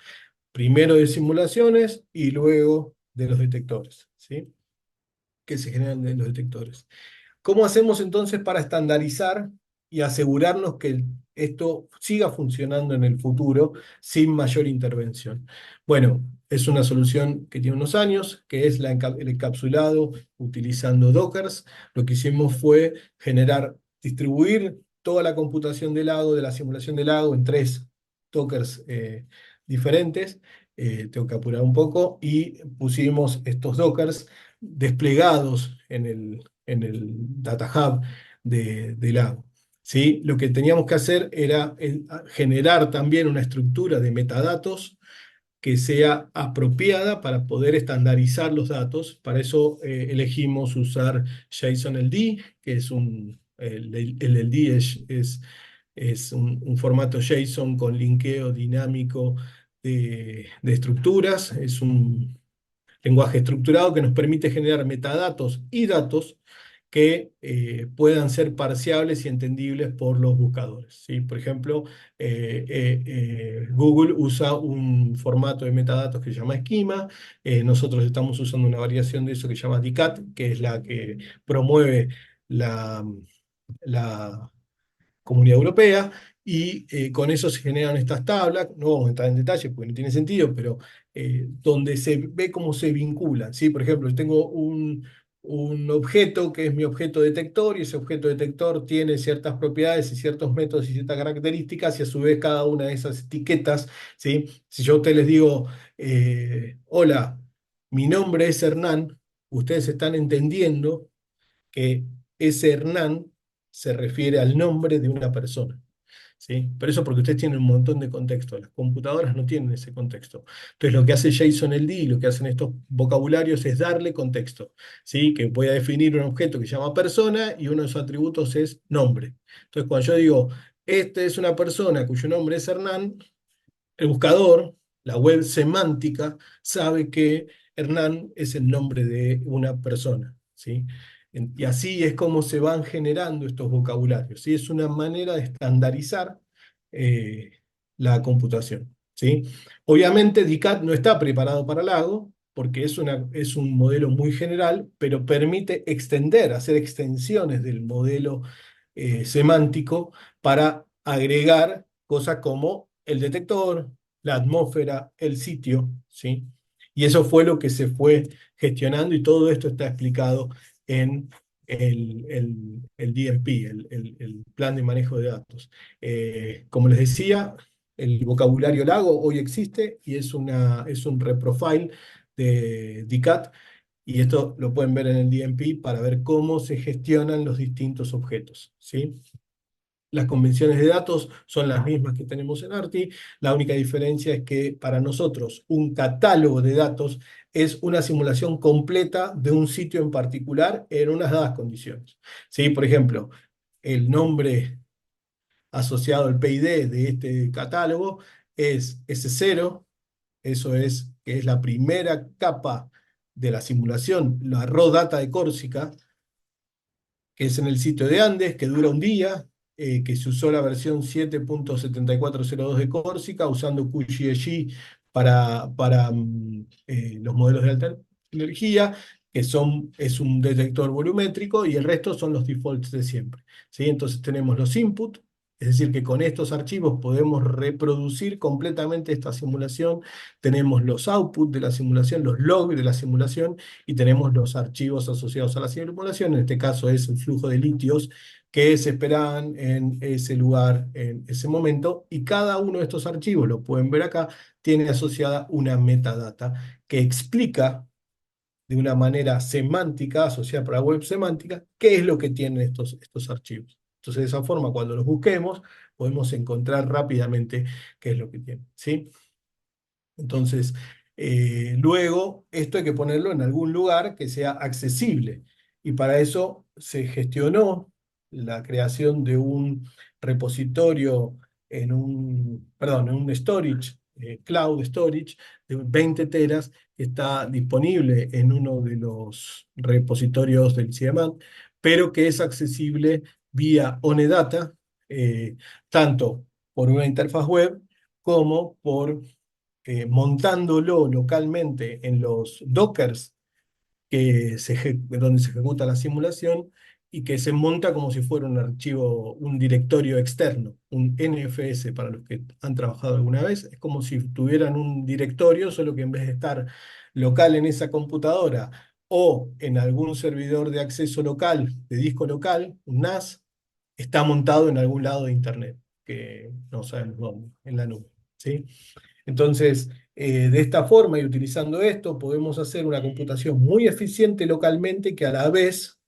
primero de simulaciones y luego de los detectores, ¿sí? Que se generan de los detectores. ¿Cómo hacemos entonces para estandarizar y asegurarnos que esto siga funcionando en el futuro sin mayor intervención? Bueno, es una solución que tiene unos años, que es el encapsulado utilizando Dockers. Lo que hicimos fue distribuir toda la computación del lago, de la simulación del lago, en tres Dockers diferentes. Tengo que apurar un poco, y pusimos estos Dockers desplegados en el Data Hub de Lago. ¿Sí? Lo que teníamos que hacer era generar también una estructura de metadatos que sea apropiada para poder estandarizar los datos. Para eso elegimos usar JSON-LD, que el LD es un formato JSON con linkeo dinámico de estructuras. Es un lenguaje estructurado que nos permite generar metadatos y datos que puedan ser parseables y entendibles por los buscadores, ¿sí? Por ejemplo, Google usa un formato de metadatos que se llama esquema. Nosotros estamos usando una variación de eso que se llama DCAT, que es la que promueve la, la Comunidad Europea, y con eso se generan estas tablas. No vamos a entrar en detalle porque no tiene sentido, pero donde se ve cómo se vinculan, ¿sí? Por ejemplo, yo tengo un objeto que es mi objeto detector, y ese objeto detector tiene ciertas propiedades y ciertos métodos y ciertas características, y a su vez cada una de esas etiquetas, ¿sí? Si yo a ustedes les digo, hola, mi nombre es Hernán, ustedes están entendiendo que ese Hernán se refiere al nombre de una persona. ¿Sí? Pero eso porque ustedes tienen un montón de contexto. Las computadoras no tienen ese contexto. Entonces lo que hace JSON-LD y lo que hacen estos vocabularios es darle contexto. ¿Sí? Que voy a definir un objeto que se llama persona y uno de sus atributos es nombre. Entonces cuando yo digo, este es una persona cuyo nombre es Hernán, el buscador, la web semántica, sabe que Hernán es el nombre de una persona, ¿sí? Y así es como se van generando estos vocabularios, ¿sí? Es una manera de estandarizar eh, la computación, ¿sí? Obviamente DICAT no está preparado para Lago, porque es un modelo muy general, pero permite extender, hacer extensiones del modelo semántico para agregar cosas como el detector, la atmósfera, el sitio, ¿sí? Y eso fue lo que se fue gestionando y todo esto está explicado en el DMP, el plan de manejo de datos. Como les decía, el vocabulario Lago hoy existe y es un reprofile de DCAT y esto lo pueden ver en el DMP para ver cómo se gestionan los distintos objetos, ¿sí? Las convenciones de datos son las mismas que tenemos en ARTI. La única diferencia es que para nosotros un catálogo de datos es una simulación completa de un sitio en particular en unas dadas condiciones. ¿Sí? Por ejemplo, el nombre asociado al PID de este catálogo es S0, eso es que es la primera capa de la simulación, la raw data de Córsica, que es en el sitio de Andes, que dura un día, que se usó la versión 7.7402 de Córsica, usando QGIS para los modelos de alta energía, es un detector volumétrico, y el resto son los defaults de siempre. ¿Sí? Entonces tenemos los inputs, es decir, que con estos archivos podemos reproducir completamente esta simulación, tenemos los outputs de la simulación, los logs de la simulación, y tenemos los archivos asociados a la simulación, en este caso es el flujo de litios que se esperaban en ese lugar, en ese momento, y cada uno de estos archivos, lo pueden ver acá, tiene asociada una metadata que explica de una manera semántica, asociada por la web semántica, qué es lo que tienen estos archivos. Entonces, de esa forma, cuando los busquemos, podemos encontrar rápidamente qué es lo que tienen, ¿sí? Entonces, luego, esto hay que ponerlo en algún lugar que sea accesible. Y para eso se gestionó la creación de un repositorio en un storage, cloud storage, de 20 teras, que está disponible en uno de los repositorios del CIEMAT, pero que es accesible vía OneData, tanto por una interfaz web como por montándolo localmente en los dockers donde se ejecuta la simulación, y que se monta como si fuera un archivo, un directorio externo, un NFS para los que han trabajado alguna vez. Es como si tuvieran un directorio, solo que en vez de estar local en esa computadora o en algún servidor de acceso local, de disco local, un NAS, está montado en algún lado de Internet, que no sabemos dónde, en la nube. ¿Sí? Entonces, de esta forma y utilizando esto, podemos hacer una computación muy eficiente localmente que a la vez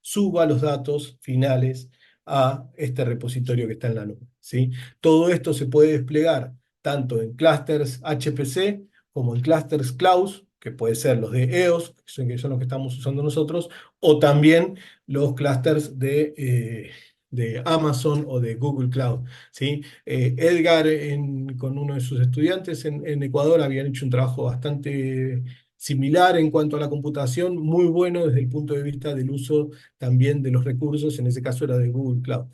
suba los datos finales a este repositorio que está en la nube, ¿sí? Todo esto se puede desplegar tanto en clusters HPC como en clusters cloud, que puede ser los de EOS, que son los que estamos usando nosotros, o también los clusters de Amazon o de Google Cloud, ¿sí? Edgar con uno de sus estudiantes en Ecuador habían hecho un trabajo bastante similar en cuanto a la computación, muy bueno desde el punto de vista del uso también de los recursos, en ese caso era de Google Cloud,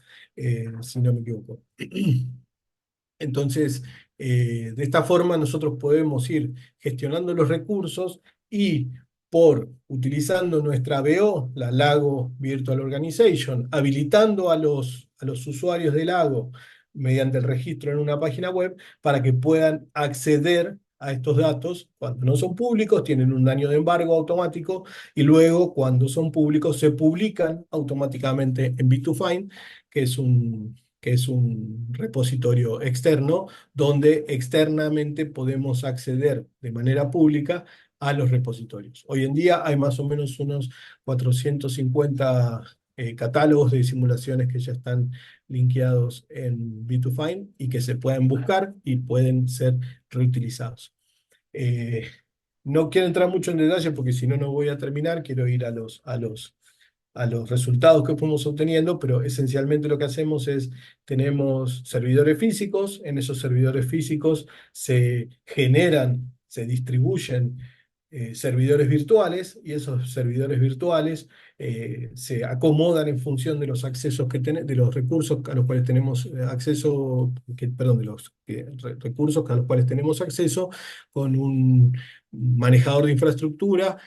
si no me equivoco. Entonces, de esta forma nosotros podemos ir gestionando los recursos y utilizando nuestra BO, la Lago Virtual Organization, habilitando a los usuarios de Lago mediante el registro en una página web para que puedan acceder a estos datos. Cuando no son públicos, tienen un año de embargo automático, y luego cuando son públicos se publican automáticamente en B2Find, que es que es un repositorio externo, donde externamente podemos acceder de manera pública a los repositorios. Hoy en día hay más o menos unos 450 catálogos de simulaciones que ya están linkeados en B2Find y que se pueden buscar y pueden ser reutilizados. Eh, no quiero entrar mucho en detalle porque si no, no voy a terminar. Quiero ir a los resultados que fuimos obteniendo, pero esencialmente lo que hacemos es, tenemos servidores físicos, en esos servidores físicos se generan, se distribuyen servidores virtuales y esos servidores virtuales se acomodan en función de los accesos de los recursos a los cuales tenemos acceso, perdón, de los recursos a los cuales tenemos acceso con un manejador de infraestructura.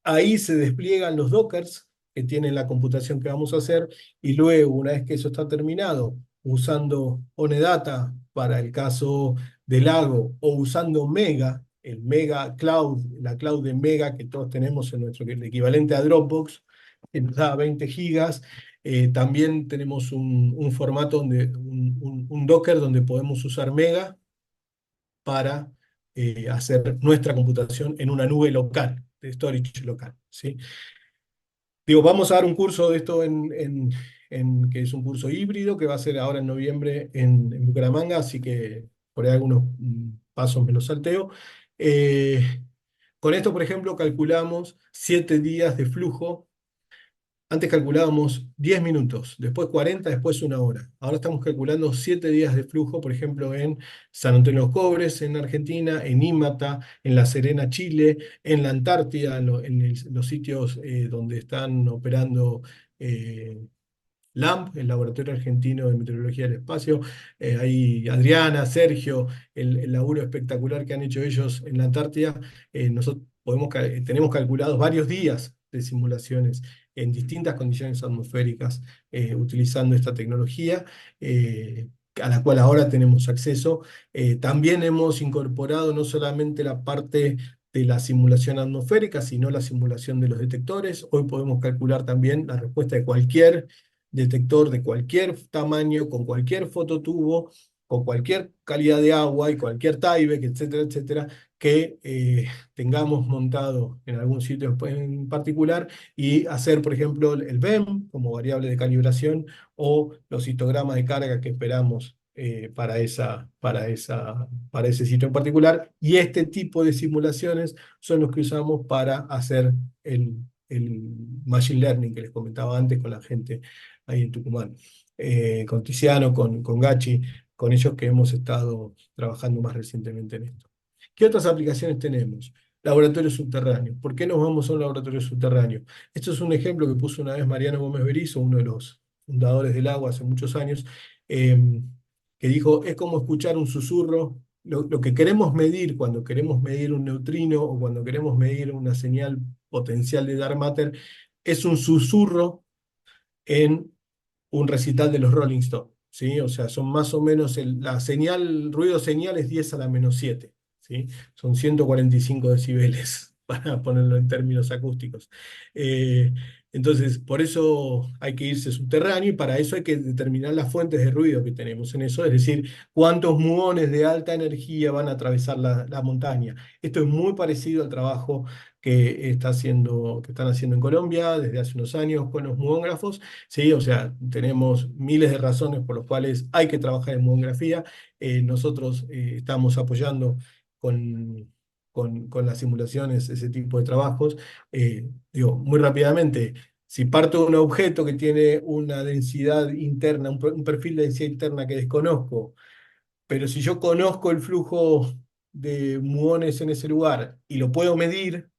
Ahí se despliegan los dockers que tienen la computación que vamos a hacer y luego, una vez que eso está terminado, usando Onedata para el caso del lago o usando Mega, el Mega Cloud, la cloud de Mega que todos tenemos en nuestro el equivalente a Dropbox, que nos da 20 gigas. También tenemos un formato donde, un Docker donde podemos usar Mega para hacer nuestra computación en una nube local, de storage local, ¿sí? Digo, vamos a dar un curso de esto que es un curso híbrido que va a ser ahora en noviembre en Bucaramanga, así que por ahí algunos pasos me los salteo. Eh, con esto, por ejemplo, calculamos 7 días de flujo. Antes calculábamos 10 minutos, después 40, después 1 hora. Ahora estamos calculando 7 días de flujo, por ejemplo, en San Antonio de los Cobres, en Argentina, en Ímata, en La Serena, Chile, en la Antártida, los sitios donde están operando LAMP, el Laboratorio Argentino de Meteorología del Espacio. Ahí Adriana, Sergio, el laburo espectacular que han hecho ellos en la Antártida. Nosotros tenemos calculados varios días de simulaciones en distintas condiciones atmosféricas utilizando esta tecnología. A la cual ahora tenemos acceso. También hemos incorporado no solamente la parte de la simulación atmosférica, sino la simulación de los detectores. Hoy podemos calcular también la respuesta de cualquier detector de cualquier tamaño, con cualquier fototubo, con cualquier calidad de agua y cualquier Tyvek, etcétera, etcétera, que tengamos montado en algún sitio en particular y hacer, por ejemplo, el BEM como variable de calibración o los histogramas de carga que esperamos para ese sitio en particular. Y este tipo de simulaciones son los que usamos para hacer el Machine Learning que les comentaba antes con la gente ahí en Tucumán, con Tiziano, con Gachi, con ellos que hemos estado trabajando más recientemente en esto. ¿Qué otras aplicaciones tenemos? Laboratorios subterráneos. ¿Por qué nos vamos a un laboratorio subterráneo? Esto es un ejemplo que puso una vez Mariano Gómez Berizo, uno de los fundadores del agua hace muchos años, que dijo, es como escuchar un susurro. Lo que queremos medir cuando queremos medir un neutrino o cuando queremos medir una señal potencial de dark matter es un susurro en un recital de los Rolling Stones, ¿sí? O sea, son más o menos, la señal, el ruido señal es 10 a la menos 7, ¿sí? Son 145 decibeles, para ponerlo en términos acústicos. Eh, entonces, por eso hay que irse subterráneo y para eso hay que determinar las fuentes de ruido que tenemos en eso, es decir, cuántos muones de alta energía van a atravesar la montaña. Esto es muy parecido al trabajo que están haciendo en Colombia desde hace unos años con los muógrafos. Sí, o sea, tenemos miles de razones por las cuales hay que trabajar en muongrafía. Nosotros estamos apoyando con, con las simulaciones ese tipo de trabajos. Digo, muy rápidamente, si parto de un objeto que tiene una densidad interna, un perfil de densidad interna que desconozco, pero si yo conozco el flujo de muones en ese lugar y lo puedo medir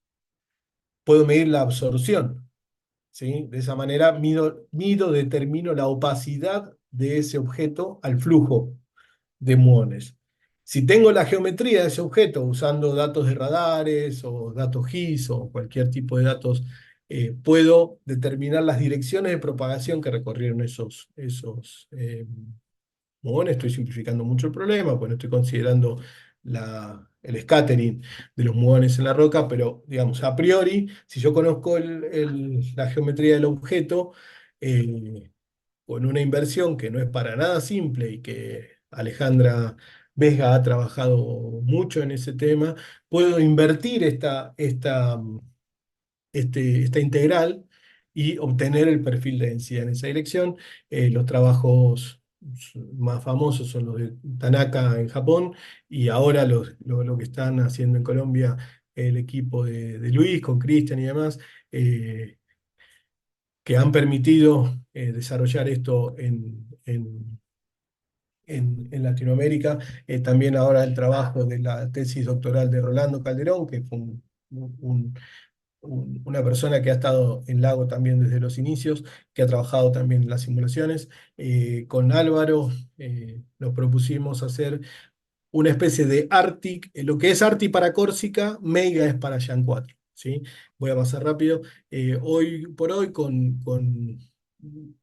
la absorción. ¿Sí? De esa manera determino la opacidad de ese objeto al flujo de muones. Si tengo la geometría de ese objeto usando datos de radares o datos GIS o cualquier tipo de datos, puedo determinar las direcciones de propagación que recorrieron esos muones. Estoy simplificando mucho el problema, pues no estoy considerando el scattering de los muones en la roca, pero digamos, a priori, si yo conozco la geometría del objeto, eh, con una inversión que no es para nada simple y que Alejandra Vesga ha trabajado mucho en ese tema, puedo invertir esta integral y obtener el perfil de densidad en esa dirección. Los trabajos más famosos son los de Tanaka en Japón y ahora lo que están haciendo en Colombia el equipo de Luis con Cristian y demás, que han permitido desarrollar esto en Latinoamérica. También ahora el trabajo de la tesis doctoral de Rolando Calderón, que fue un una persona que ha estado en Lago también desde los inicios, que ha trabajado también en las simulaciones. Con Álvaro nos propusimos hacer una especie de Arctic, lo que es Arctic para Córsica, Meiga es para Jan 4, ¿sí? Voy a pasar rápido. Hoy por hoy, con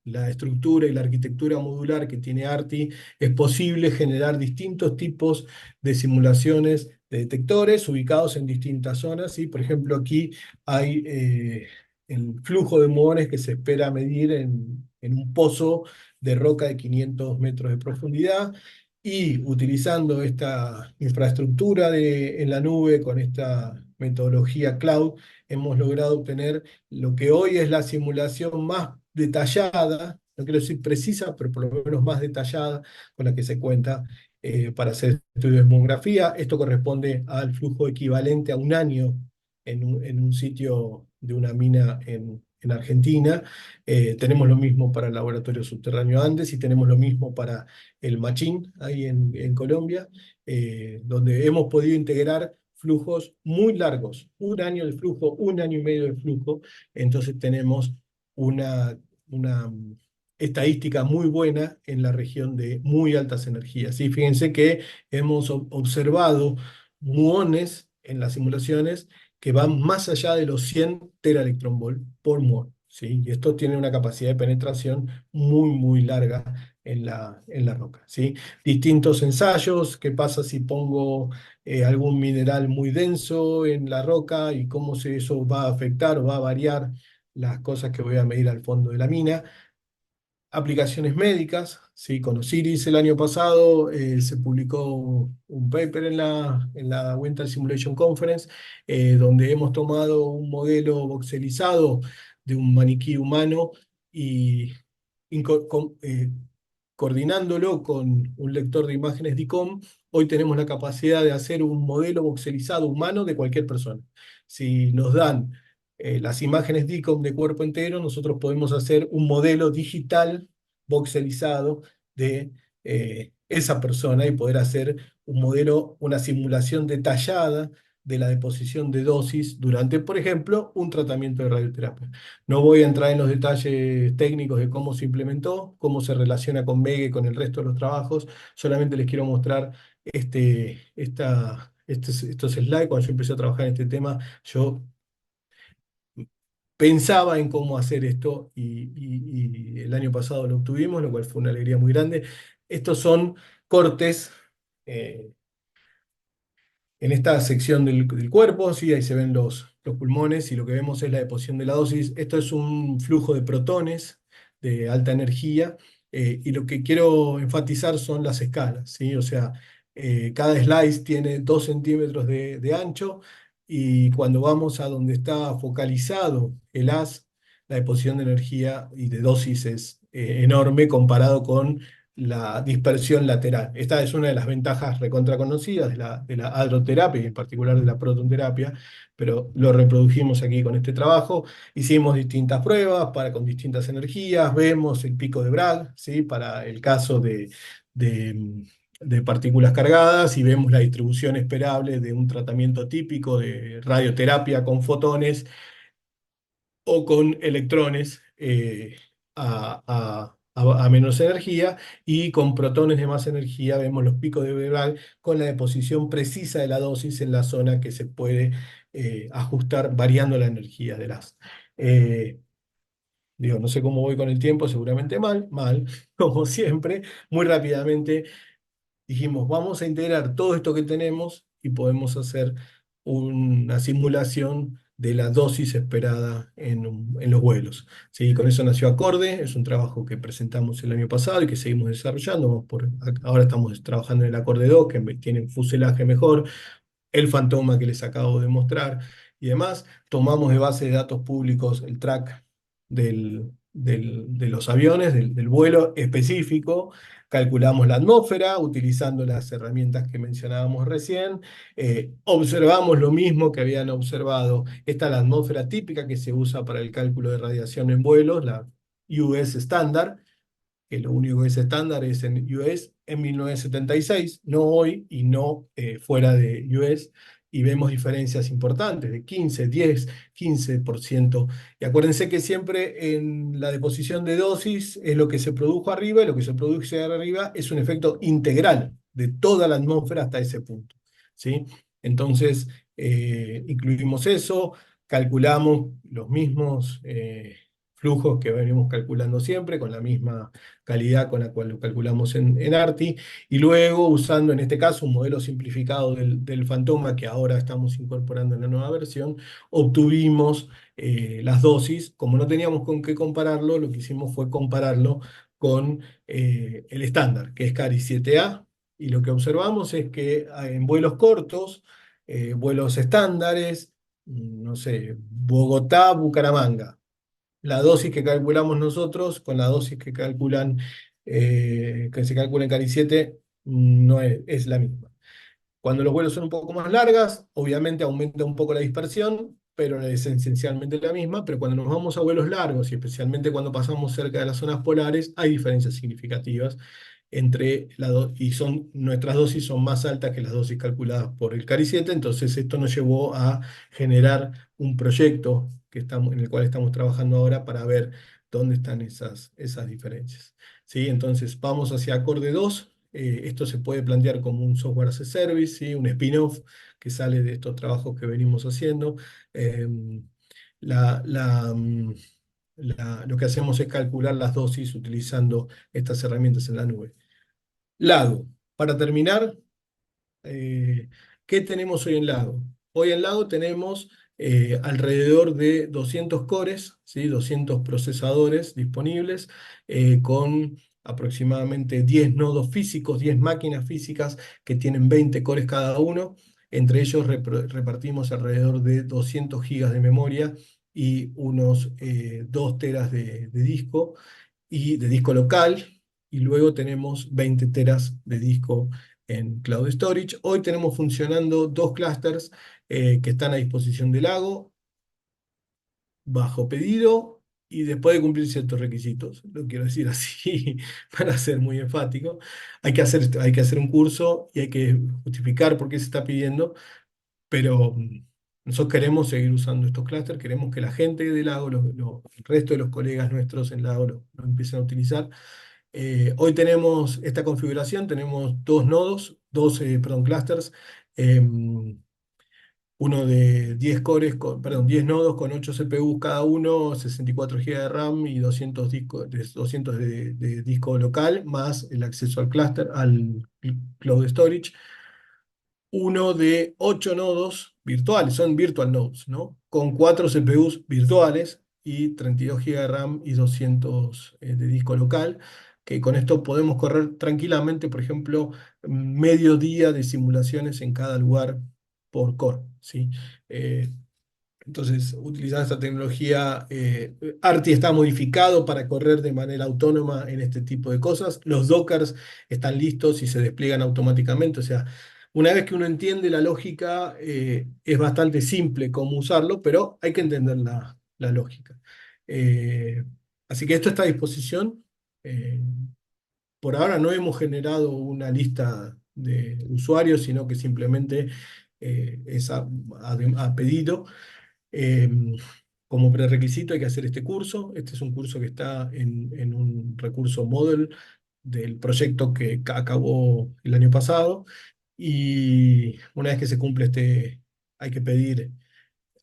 la estructura y la arquitectura modular que tiene Arctic, es posible generar distintos tipos de simulaciones de detectores ubicados en distintas zonas, ¿sí? Por ejemplo, aquí hay el flujo de muones que se espera medir en un pozo de roca de 500 metros de profundidad y utilizando esta infraestructura en la nube con esta metodología cloud, hemos logrado obtener lo que hoy es la simulación más detallada, no quiero decir precisa, pero por lo menos más detallada con la que se cuenta para hacer estudios de demografía. Esto corresponde al flujo equivalente a un año en un sitio de una mina en Argentina. Tenemos lo mismo para el laboratorio subterráneo Andes y tenemos lo mismo para el Machín, ahí en Colombia, donde hemos podido integrar flujos muy largos, un año de flujo, un año y medio de flujo, entonces tenemos una estadística muy buena en la región de muy altas energías. ¿Sí? Fíjense que hemos observado muones en las simulaciones que van más allá de los 100 teraelectronvolt por muón. ¿Sí? Y esto tiene una capacidad de penetración muy, muy larga en la roca. ¿Sí? Distintos ensayos, qué pasa si pongo algún mineral muy denso en la roca y cómo eso va a afectar o va a variar las cosas que voy a medir al fondo de la mina. Aplicaciones médicas, ¿sí? Con Osiris el año pasado se publicó un paper en la Winter Simulation Conference, donde hemos tomado un modelo voxelizado de un maniquí humano y coordinándolo con un lector de imágenes DICOM, hoy tenemos la capacidad de hacer un modelo voxelizado humano de cualquier persona. Si nos dan las imágenes DICOM de cuerpo entero, nosotros podemos hacer un modelo digital voxelizado de esa persona y poder hacer un modelo, una simulación detallada de la deposición de dosis durante, por ejemplo, un tratamiento de radioterapia. No voy a entrar en los detalles técnicos de cómo se implementó, cómo se relaciona con Vega y con el resto de los trabajos, solamente les quiero mostrar estos slides. Cuando yo empecé a trabajar en este tema, yo pensaba en cómo hacer esto y el año pasado lo obtuvimos, lo cual fue una alegría muy grande. Estos son cortes eh, en esta sección del cuerpo, sí, ahí se ven los pulmones y lo que vemos es la deposición de la dosis. Esto es un flujo de protones de alta energía y lo que quiero enfatizar son las escalas, ¿sí? O sea, cada slice tiene 2 centímetros de ancho y cuando vamos a donde está focalizado el haz, la deposición de energía y de dosis es enorme comparado con la dispersión lateral. Esta es una de las ventajas recontra conocidas de la hadroterapia y en particular de la protonterapia, pero lo reprodujimos aquí con este trabajo. Hicimos distintas pruebas con distintas energías, vemos el pico de Bragg, ¿sí? Para el caso de, de partículas cargadas y vemos la distribución esperable de un tratamiento típico de radioterapia con fotones o con electrones a menos energía y con protones de más energía vemos los picos de Bragg con la deposición precisa de la dosis en la zona que se puede ajustar variando la energía de las. Eh, Digo, no sé cómo voy con el tiempo, seguramente mal, como siempre. Muy rápidamente dijimos, vamos a integrar todo esto que tenemos y podemos hacer una simulación de la dosis esperada en los vuelos. ¿Sí? Con eso nació Acorde, es un trabajo que presentamos el año pasado y que seguimos desarrollando. Ahora estamos trabajando en el Acorde 2, que tiene un fuselaje mejor, el Fantoma que les acabo de mostrar y demás. Tomamos de base de datos públicos el track de los aviones, del vuelo específico, calculamos la atmósfera utilizando las herramientas que mencionábamos recién, observamos lo mismo que habían observado. Esta es la atmósfera típica que se usa para el cálculo de radiación en vuelos, la US estándar, que lo único que es estándar es en US en 1976, no hoy y no fuera de US, y vemos diferencias importantes de 15, 10, 15%. Y acuérdense que siempre en la deposición de dosis es lo que se produjo arriba, y lo que se produce arriba es un efecto integral de toda la atmósfera hasta ese punto. ¿Sí? Entonces, incluimos eso, calculamos los mismos flujos que venimos calculando siempre, con la misma calidad con la cual lo calculamos en ARTI, y luego usando en este caso un modelo simplificado del Fantoma que ahora estamos incorporando en la nueva versión, obtuvimos las dosis. Como no teníamos con qué compararlo, lo que hicimos fue compararlo con el estándar, que es CARI 7A, y lo que observamos es que en vuelos cortos, vuelos estándares, no sé, Bogotá, Bucaramanga, la dosis que calculamos nosotros con la dosis que se calcula en CARI 7 no es la misma. Cuando los vuelos son un poco más largas, obviamente aumenta un poco la dispersión, pero es esencialmente la misma. Pero cuando nos vamos a vuelos largos, y especialmente cuando pasamos cerca de las zonas polares, hay diferencias significativas y nuestras dosis son más altas que las dosis calculadas por el CARI 7. Entonces esto nos llevó a generar un proyecto en el cual estamos trabajando ahora para ver dónde están esas diferencias. ¿Sí? Entonces vamos hacia Acorde 2. Esto se puede plantear como un software as a service, ¿sí? Un spin-off que sale de estos trabajos que venimos haciendo. Em, la, la, mm, lo que hacemos es calcular las dosis utilizando estas herramientas en la nube. Lago. Para terminar, eh, ¿qué tenemos hoy en Lago? Hoy en Lago tenemos alrededor de 200 cores, ¿sí? 200 procesadores disponibles, con aproximadamente 10 nodos físicos, 10 máquinas físicas que tienen 20 cores cada uno. Entre ellos repartimos alrededor de 200 gigas de memoria y unos 2 teras de disco local, y luego tenemos 20 teras de disco en Cloud Storage. Hoy tenemos funcionando dos clusters que están a disposición del Lago, bajo pedido y después de cumplir ciertos requisitos. Lo quiero decir así para ser muy enfático. Hay que hacer un curso y hay que justificar por qué se está pidiendo, pero nosotros queremos seguir usando estos clústeres, queremos que la gente de Lago, el resto de los colegas nuestros en Lago lo empiecen a utilizar. Hoy tenemos esta configuración, tenemos dos nodos, perdón, clusters, em, uno de 10 cores, perdón, 10 nodos con 8 CPUs cada uno, 64 GB de RAM y 200 de disco local, más el acceso al clúster, al cloud storage. Uno de 8 nodos virtuales, son virtual nodes, ¿no? Con 4 CPUs virtuales y 32 GB de RAM y 200 de disco local, que con esto podemos correr tranquilamente, por ejemplo, medio día de simulaciones en cada lugar por core, ¿sí? Eh, entonces, utilizando esta tecnología, ARTI está modificado para correr de manera autónoma en este tipo de cosas. Los Dockers están listos y se despliegan automáticamente. O sea, una vez que uno entiende la lógica, es bastante simple cómo usarlo, pero hay que entender la lógica. Eh, Así que esto está a disposición. Eh, por ahora no hemos generado una lista de usuarios, sino que simplemente es a pedido. Em, Como prerequisito hay que hacer este curso. Este es un curso que está en un recurso model del proyecto que acabó el año pasado. Y una vez que se cumple hay que pedir.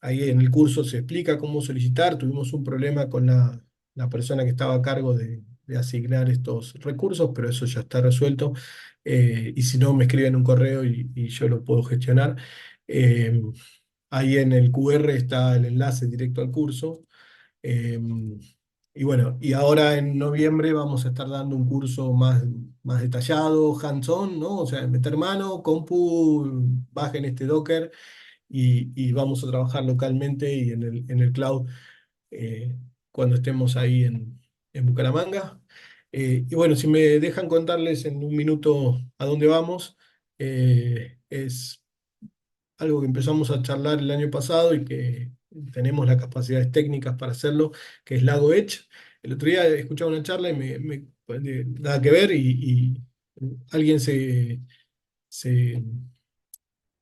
Ahí en el curso se explica cómo solicitar. Tuvimos un problema con la persona que estaba a cargo de asignar estos recursos, pero eso ya está resuelto. Y si no, me escriben un correo y yo lo puedo gestionar. Ahí en el QR está el enlace directo al curso. Eh, y bueno, y ahora en noviembre vamos a estar dando un curso más detallado, hands-on, ¿no? O sea, meter mano, compu, bajen este Docker y vamos a trabajar localmente y en el cloud eh, cuando estemos ahí en Bucaramanga. Y bueno, si me dejan contarles en un minuto a dónde vamos, es algo que empezamos a charlar el año pasado y que tenemos las capacidades técnicas para hacerlo, que es Lago Edge. El otro día escuchaba una charla y nada que ver y alguien se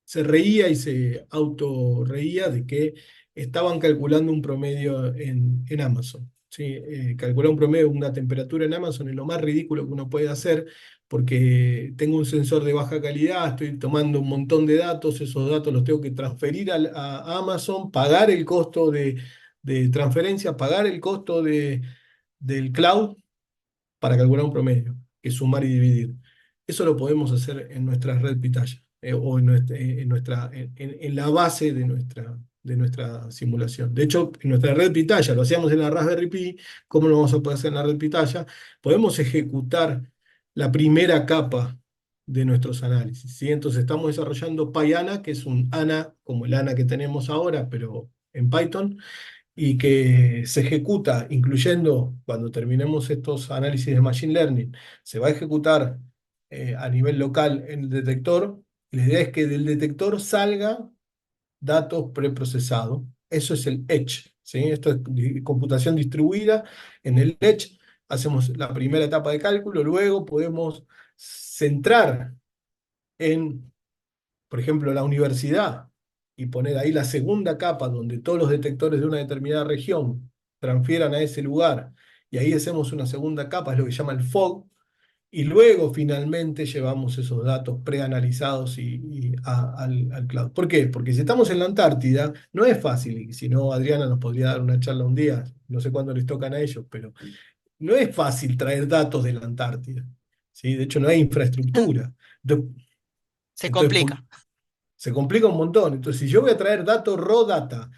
se reía y se auto reía de que estaban calculando un promedio en Amazon. ¿Sí? Calcular un promedio, una temperatura en Amazon es lo más ridículo que uno puede hacer porque tengo un sensor de baja calidad, estoy tomando un montón de datos, esos datos los tengo que transferir a Amazon, pagar el costo de transferencia, pagar el costo del cloud para calcular un promedio, que es sumar y dividir. Eso lo podemos hacer en nuestra red Pitaya, o en la base de nuestra simulación. De hecho, en nuestra red Pitaya, lo hacíamos en la Raspberry Pi, ¿cómo lo vamos a poder hacer en la red Pitaya? Podemos ejecutar la primera capa de nuestros análisis, ¿sí? Entonces estamos desarrollando PyAna, que es un ANA como el ANA que tenemos ahora, pero en Python, y que se ejecuta, incluyendo cuando terminemos estos análisis de Machine Learning, se va a ejecutar a nivel local en el detector. La idea es que del detector salga datos preprocesados. Eso es el Edge, ¿sí? Esto es computación distribuida. En el Edge hacemos la primera etapa de cálculo, luego podemos centrar en por ejemplo, la universidad, y poner ahí la segunda capa donde todos los detectores de una determinada región transfieran a ese lugar, y ahí hacemos una segunda capa, es lo que se llama el fog, y luego finalmente llevamos esos datos preanalizados al cloud. ¿Por qué? Porque si estamos en la Antártida, no es fácil, y si no, Adriana nos podría dar una charla un día, no sé cuándo les tocan a ellos, pero no es fácil traer datos de la Antártida. ¿Sí? De hecho, no hay infraestructura. Se Entonces, complica. se complica un montón. Entonces, si yo voy a traer datos raw data,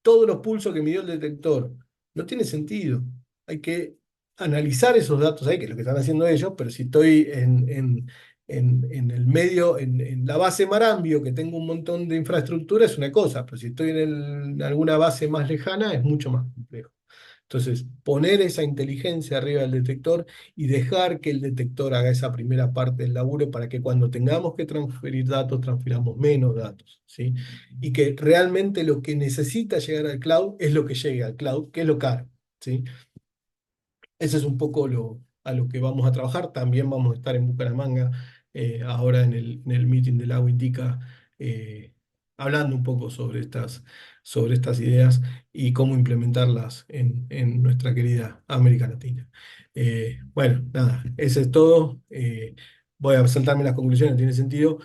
todos los pulsos que midió el detector, no tiene sentido. Hay que analizar esos datos ahí, que es lo que están haciendo ellos, pero si estoy en el medio, en la base Marambio, que tengo un montón de infraestructura, es una cosa, pero si estoy en alguna base más lejana, es mucho más complejo. Entonces, poner esa inteligencia arriba del detector y dejar que el detector haga esa primera parte del laburo para que cuando tengamos que transferir datos, transfiramos menos datos, ¿sí? Y que realmente lo que necesita llegar al cloud es lo que llegue al cloud, que es lo caro, ¿sí? Ese es un poco a lo que vamos a trabajar. También vamos a estar en Bucaramanga ahora en el meeting del Agua Indica, hablando un poco sobre estas ideas y cómo implementarlas en nuestra querida América Latina. Bueno, nada, eso es todo. Voy a saltarme las conclusiones, tiene sentido.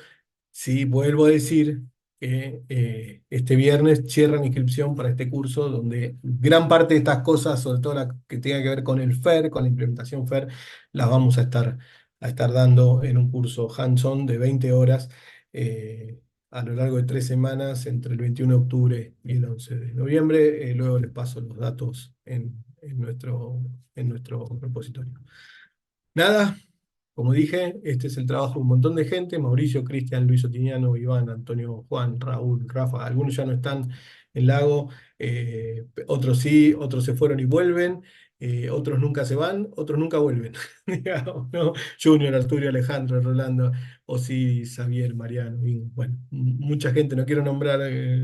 Sí, vuelvo a decir que este viernes cierran inscripción para este curso donde gran parte de estas cosas, sobre todo la que tenga que ver con el FAIR, con la implementación FAIR, las vamos a estar dando en un curso hands-on de 20 horas a lo largo de 3 semanas entre el 21 de octubre y el 11 de noviembre. Luego les paso los datos en nuestro repositorio. Nada, como dije, este es el trabajo de un montón de gente: Mauricio, Cristian, Luis Otiniano, Iván, Antonio, Juan, Raúl, Rafa. Algunos ya no están en Lago, otros sí, otros se fueron y vuelven, otros nunca se van, otros nunca vuelven. Digamos, ¿no? Junior, Arturo, Alejandro, Rolando, Osiris, Xavier, Mariano, y bueno, mucha gente, no quiero nombrar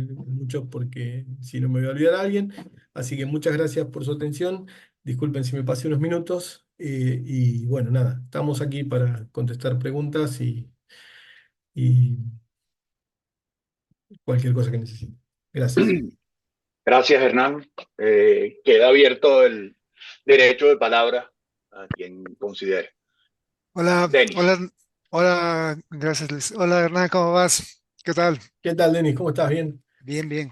muchos porque si no me voy a olvidar a alguien. Así que muchas gracias por su atención. Disculpen si me pasé unos minutos, y bueno, nada, estamos aquí para contestar preguntas y cualquier cosa que necesiten. Gracias. Gracias, Hernán. Queda abierto el derecho de palabra a quien considere. Hola, Denis. hola, hola, gracias Luis. Hola Hernán, ¿cómo vas? ¿Qué tal? ¿Qué tal, Denis? ¿Cómo estás? ¿Bien? Bien, bien.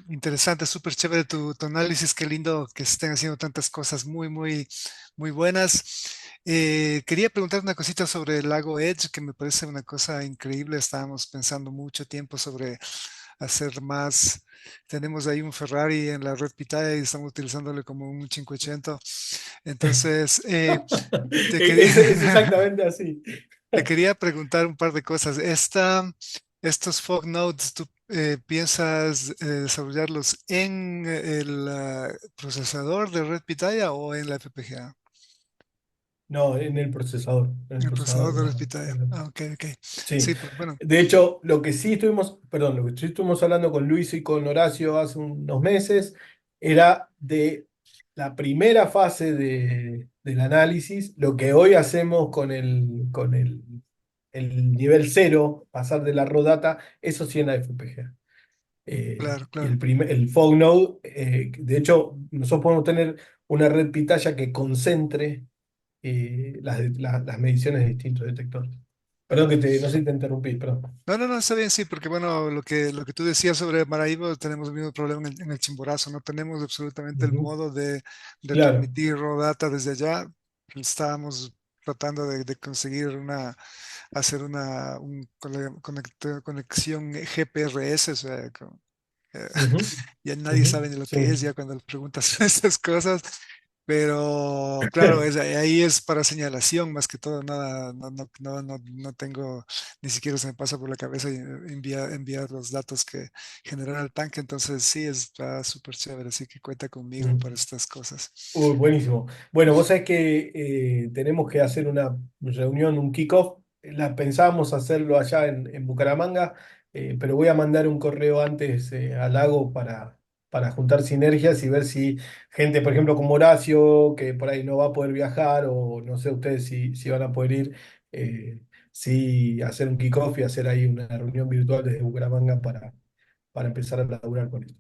Interesante, súper chévere tu análisis, qué lindo que se estén haciendo tantas cosas muy buenas. Quería preguntar una cosita sobre el lago Edge, que me parece una cosa increíble. Estábamos pensando mucho tiempo sobre hacer más. Tenemos ahí un Ferrari en la red Pitaya y estamos utilizándole como un 580. Entonces, te quería, Es exactamente así. te quería preguntar un par de cosas. Estos Fog Nodes, ¿tú piensas desarrollarlos en el procesador de red Pitaya o en la FPGA? No, en el procesador. En el En el procesador procesador de de red Pitaya. Ah, ok, ok. Sí. Sí, pues bueno, De hecho, lo que sí estuvimos, perdón, lo que sí estuvimos hablando con Luis y con Horacio hace unos meses era de la primera fase del análisis, lo que hoy hacemos el nivel cero, pasar de la raw data, eso sí en la FPGA. claro, Y claro. el fog node, de hecho, nosotros podemos tener una red pitaya que concentre las mediciones de distintos detectores. Perdón no sé si te interrumpí, perdón. No, no, no, está bien, sí, porque bueno, lo que tú decías sobre Maracaibo, tenemos el mismo problema en el Chimborazo, no tenemos absolutamente el Ujú. modo de Claro. transmitir raw data desde allá. Estábamos tratando de conseguir hacer conexión GPRS, o sea, eh, Ujú, ya nadie ujú, sabe ni lo que es sí. ya cuando le preguntas estas cosas, pero claro, ahí es para señalación más que todo, nada, no tengo, ni siquiera se me pasa por la cabeza enviar los datos que generan el tanque, entonces sí, está súper chévere, así que cuenta conmigo para Mm. estas cosas. Uy, buenísimo. Bueno, vos sabés que tenemos que hacer una reunión, un kickoff. Pensábamos hacerlo allá en Bucaramanga, pero voy a mandar un correo antes al Lago para juntar sinergias y ver si gente, por ejemplo, como Horacio, que por ahí no va a poder viajar, o no sé ustedes si van a poder ir, sí hacer un kickoff y hacer ahí una reunión virtual desde Bucaramanga para empezar a laburar con esto.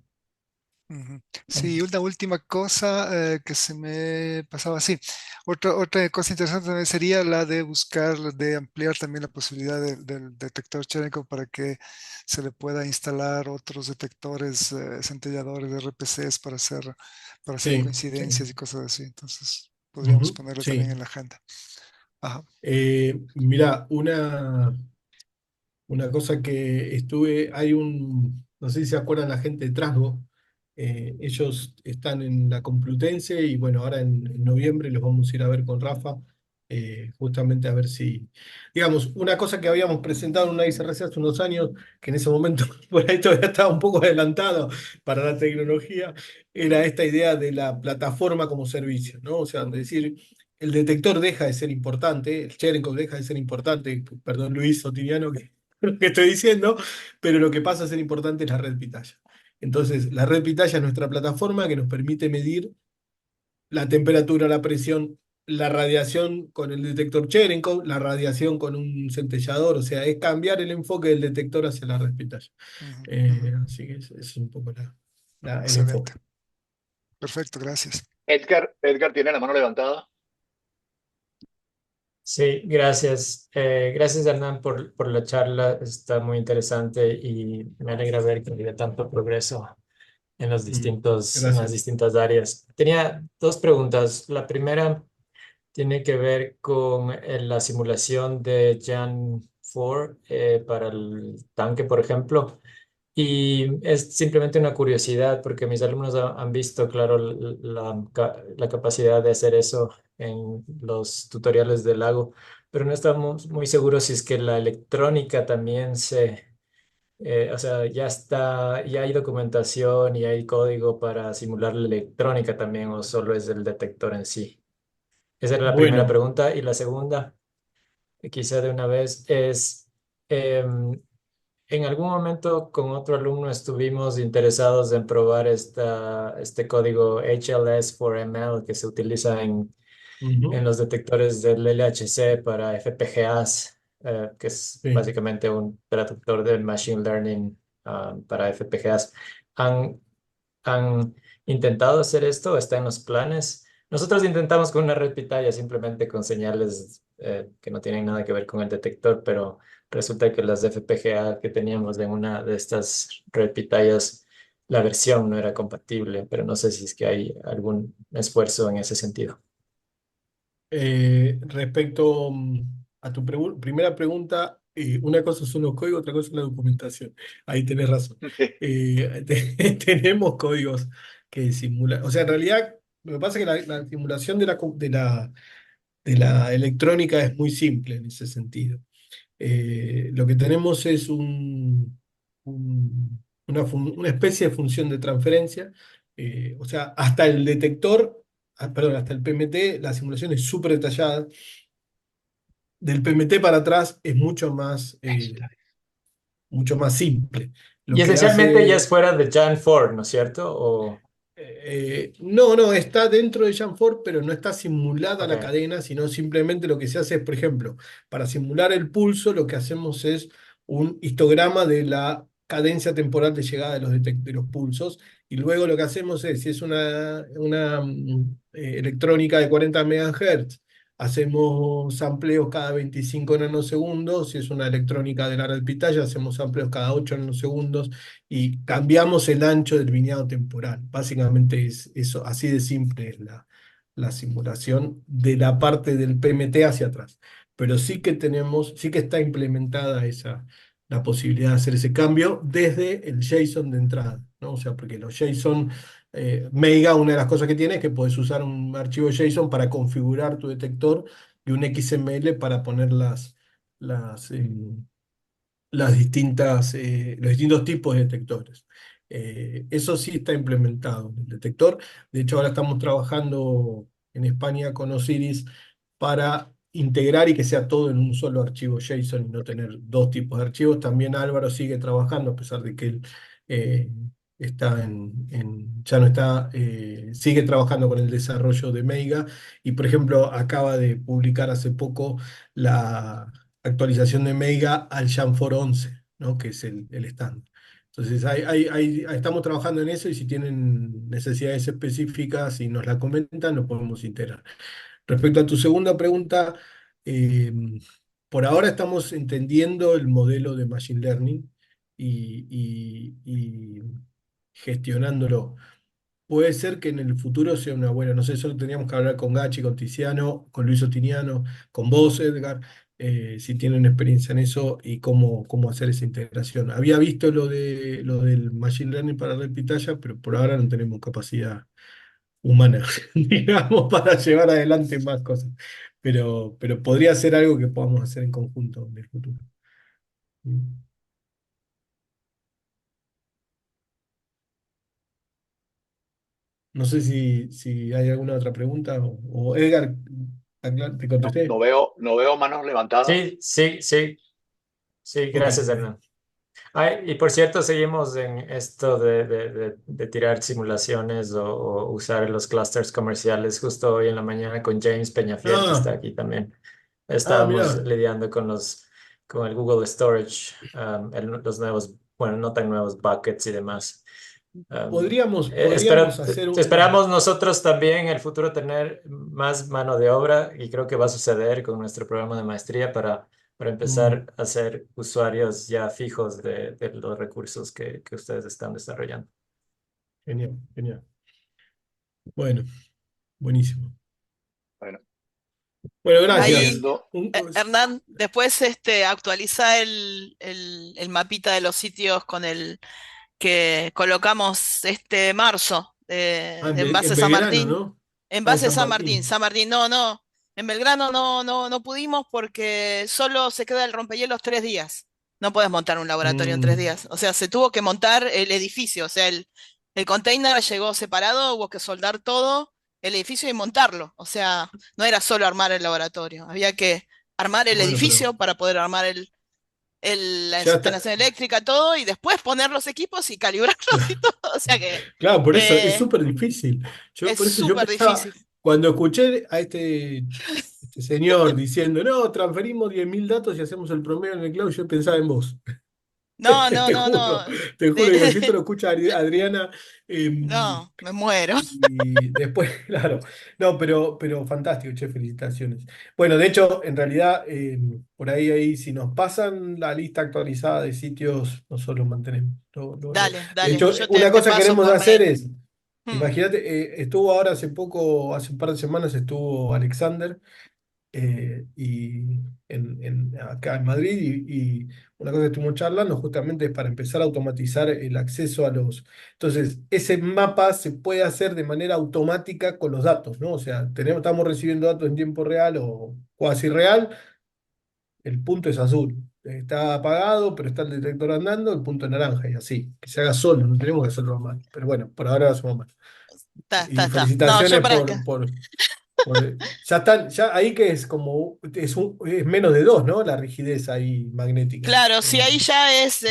Ujú. Sí, una última cosa que se me pasaba así. Otra cosa interesante también sería la de buscar, de ampliar también la posibilidad del detector Cherenkov para que se le pueda instalar otros detectores centelladores de RPCs para hacer Sí, sí. coincidencias y cosas así. Entonces, podríamos Ujú, ponerlo también sí. en la agenda. Ajá. Mirá, una cosa que no sé si se acuerdan la gente de Trasgo, ellos están en la Complutense y bueno, ahora en noviembre los vamos a ir a ver con Rafa, justamente a ver si, digamos, una cosa que habíamos presentado en una ICRC hace unos años, que en ese momento por ahí todavía estaba un poco adelantado para la tecnología, era esta idea de la plataforma como servicio, ¿no? O sea, es decir, el detector deja de ser importante, el Cherenkov deja de ser importante, perdón Luis Sotiriano, que lo que estoy diciendo, pero lo que pasa a ser importante es la red Pitaya. Entonces, la red Pitaya es nuestra plataforma que nos permite medir la temperatura, la presión, la radiación con el detector Cherenkov, la radiación con un centellador, o sea, es cambiar el enfoque del detector hacia la red Pitaya. Ujú, ujú. Así que ese es un poco el Excelente. enfoque. Perfecto, gracias. Edgar tiene la mano levantada. Sí, gracias. Gracias, Hernán, por la charla. Está muy interesante y me alegra ver que había tanto progreso Mm, en las gracias. distintas áreas. Tenía dos preguntas. La primera tiene que ver con la simulación de Jan 4 para el tanque, por ejemplo. Y es simplemente una curiosidad porque mis alumnos han visto, claro, la capacidad de hacer eso en los tutoriales del lago, pero no estamos muy seguros si es que la electrónica también o sea, ya hay documentación y hay código para simular la electrónica también o solo es el detector en sí. Esa era la primera Bueno. pregunta. Y la segunda, quizá de una vez, es... em, en algún momento con otro alumno estuvimos interesados en probar este código HLS for ML que se utiliza en Ujú, los detectores del LHC para FPGAs, que es sí. básicamente un traductor de Machine Learning para FPGAs. ¿Han, han intentado hacer esto? ¿Está en los planes? Nosotros intentamos con una red pitaya, simplemente con señales que no tienen nada que ver con el detector, pero resulta que las FPGA que teníamos en una de estas red pitayas, la versión no era compatible, pero no sé si es que hay algún esfuerzo en ese sentido. Respecto a tu primera pregunta, Una cosa son los códigos, otra cosa es la documentación. Ahí tenés razón. Tenemos códigos que simulan, o sea, en realidad, lo que pasa es que la simulación de la electrónica es muy simple en ese sentido. Lo que tenemos es una especie de función de transferencia. O sea, hasta el detector, perdón, hasta el PMT, la simulación es súper detallada. Del PMT para atrás es mucho más simple. Y Lo que esencialmente ya es hace fuera de Jan 4, ¿no es cierto? O, no, no, está dentro de Jamfor, pero no está simulada la ok, cadena, sino simplemente lo que se hace es, por ejemplo, para simular el pulso, lo que hacemos es un histograma de la cadencia temporal de llegada de los pulsos, y luego lo que hacemos es, si es una electrónica de 40 MHz, hacemos sampleos cada 25 nanosegundos; si es una electrónica de larga pitaya, hacemos sampleos cada 8 nanosegundos y cambiamos el ancho del lineado temporal. Básicamente es eso, así de simple es la simulación de la parte del PMT hacia atrás. Pero sí que está implementada la posibilidad de hacer ese cambio desde el JSON de entrada, ¿no? O sea, porque los JSON, Meiga, una de las cosas que tiene es que puedes usar un archivo JSON para configurar tu detector y un XML para poner los distintos tipos de detectores. Eso sí está implementado en el detector. De hecho, ahora estamos trabajando en España con Osiris para integrar y que sea todo en un solo archivo JSON y no tener dos tipos de archivos. También Álvaro sigue trabajando, a pesar de que él eh, ya no está, sigue trabajando con el desarrollo de Meiga, y por ejemplo acaba de publicar hace poco la actualización de Meiga al Jamfor 11, ¿no? Que es el estándar. Entonces, estamos trabajando en eso, y si tienen necesidades específicas y nos la comentan, lo podemos integrar. Respecto a tu segunda pregunta, eh, por ahora estamos entendiendo el modelo de Machine Learning y gestionándolo. Puede ser que en el futuro sea una buena, no sé, solo teníamos que hablar con Gachi, con Tiziano, con Luis Otiniano, con vos, Edgar, si tienen experiencia en eso y cómo hacer esa integración. Había visto lo del Machine Learning para Red Pitaya, pero por ahora no tenemos capacidad humana, digamos, para llevar adelante más cosas. Pero podría ser algo que podamos hacer en conjunto en el futuro. No sé si hay alguna otra pregunta, o Edgar, te No, contesté. no veo manos levantadas. sí, sí, sí, sí, Ok, gracias, ok. Hernán. Ay, y por cierto, seguimos en esto de tirar simulaciones o usar los clusters comerciales. Justo hoy en la mañana con James Peñafiel, que está Ah, aquí también, Mirá, estábamos lidiando con el Google Storage, los nuevos, bueno, no tan nuevos buckets y demás. podríamos hacer Esperamos nosotros también en el futuro tener más mano de obra, y creo que va a suceder con nuestro programa de maestría para mm, empezar a ser usuarios ya fijos de los recursos que ustedes están desarrollando. genial, genial. Bueno, buenísimo. Bueno, Bueno, gracias. Ahí, viendo, Hernán, después actualiza el mapita de los sitios con el que colocamos este marzo de En Envase San Belgrano, Martín. ¿no? Ah, en Envase San San Martín, Martín. San Martín, no, no. En Belgrano no pudimos porque solo se queda el rompehielos 3 días. No puedes montar un laboratorio en tres Mm, días. O sea, se tuvo que montar el edificio. O sea, el container llegó separado, hubo que soldar todo el edificio y montarlo. O sea, no era solo armar el laboratorio, había que armar el bueno, pero edificio para poder armar la ya está. instalación eléctrica, todo, y después poner los equipos y calibrarlos y todo. O sea que Claro, por eso es eh, súper difícil. es Por eso yo súper pensaba, difícil. cuando escuché a este señor diciendo, no, transferimos 10.000 datos y hacemos el promedio en el cloud, yo pensaba en vos. No, no, Te no, juro, no. te juro, digo, si esto De- lo escucha Adriana, no, me muero. y después, claro, no, pero fantástico, che, felicitaciones. Bueno, de hecho, en realidad, por ahí, si nos pasan la lista actualizada de sitios, nosotros lo mantenemos. Dale, De dale. hecho, Yo una te cosa que paso queremos por hacer mail. es, Hmm, imagínate, estuvo ahora hace poco, hace un par de semanas estuvo Alexander, y acá en Madrid, y una cosa que estuvimos charlando justamente es para empezar a automatizar el acceso a los... Entonces, ese mapa se puede hacer de manera automática con los datos, ¿no? O sea, estamos recibiendo datos en tiempo real o cuasi real, el punto es azul. Está apagado, pero está el detector andando, el punto es naranja y así. Que se haga solo, no tenemos que hacerlo mal. Pero bueno, por ahora lo hacemos mal. Y Está. No, yo felicitaciones para acá. ya están, ya ahí que es como, es menos de dos, ¿no? La rigidez ahí magnética. Claro, sí, ahí ya es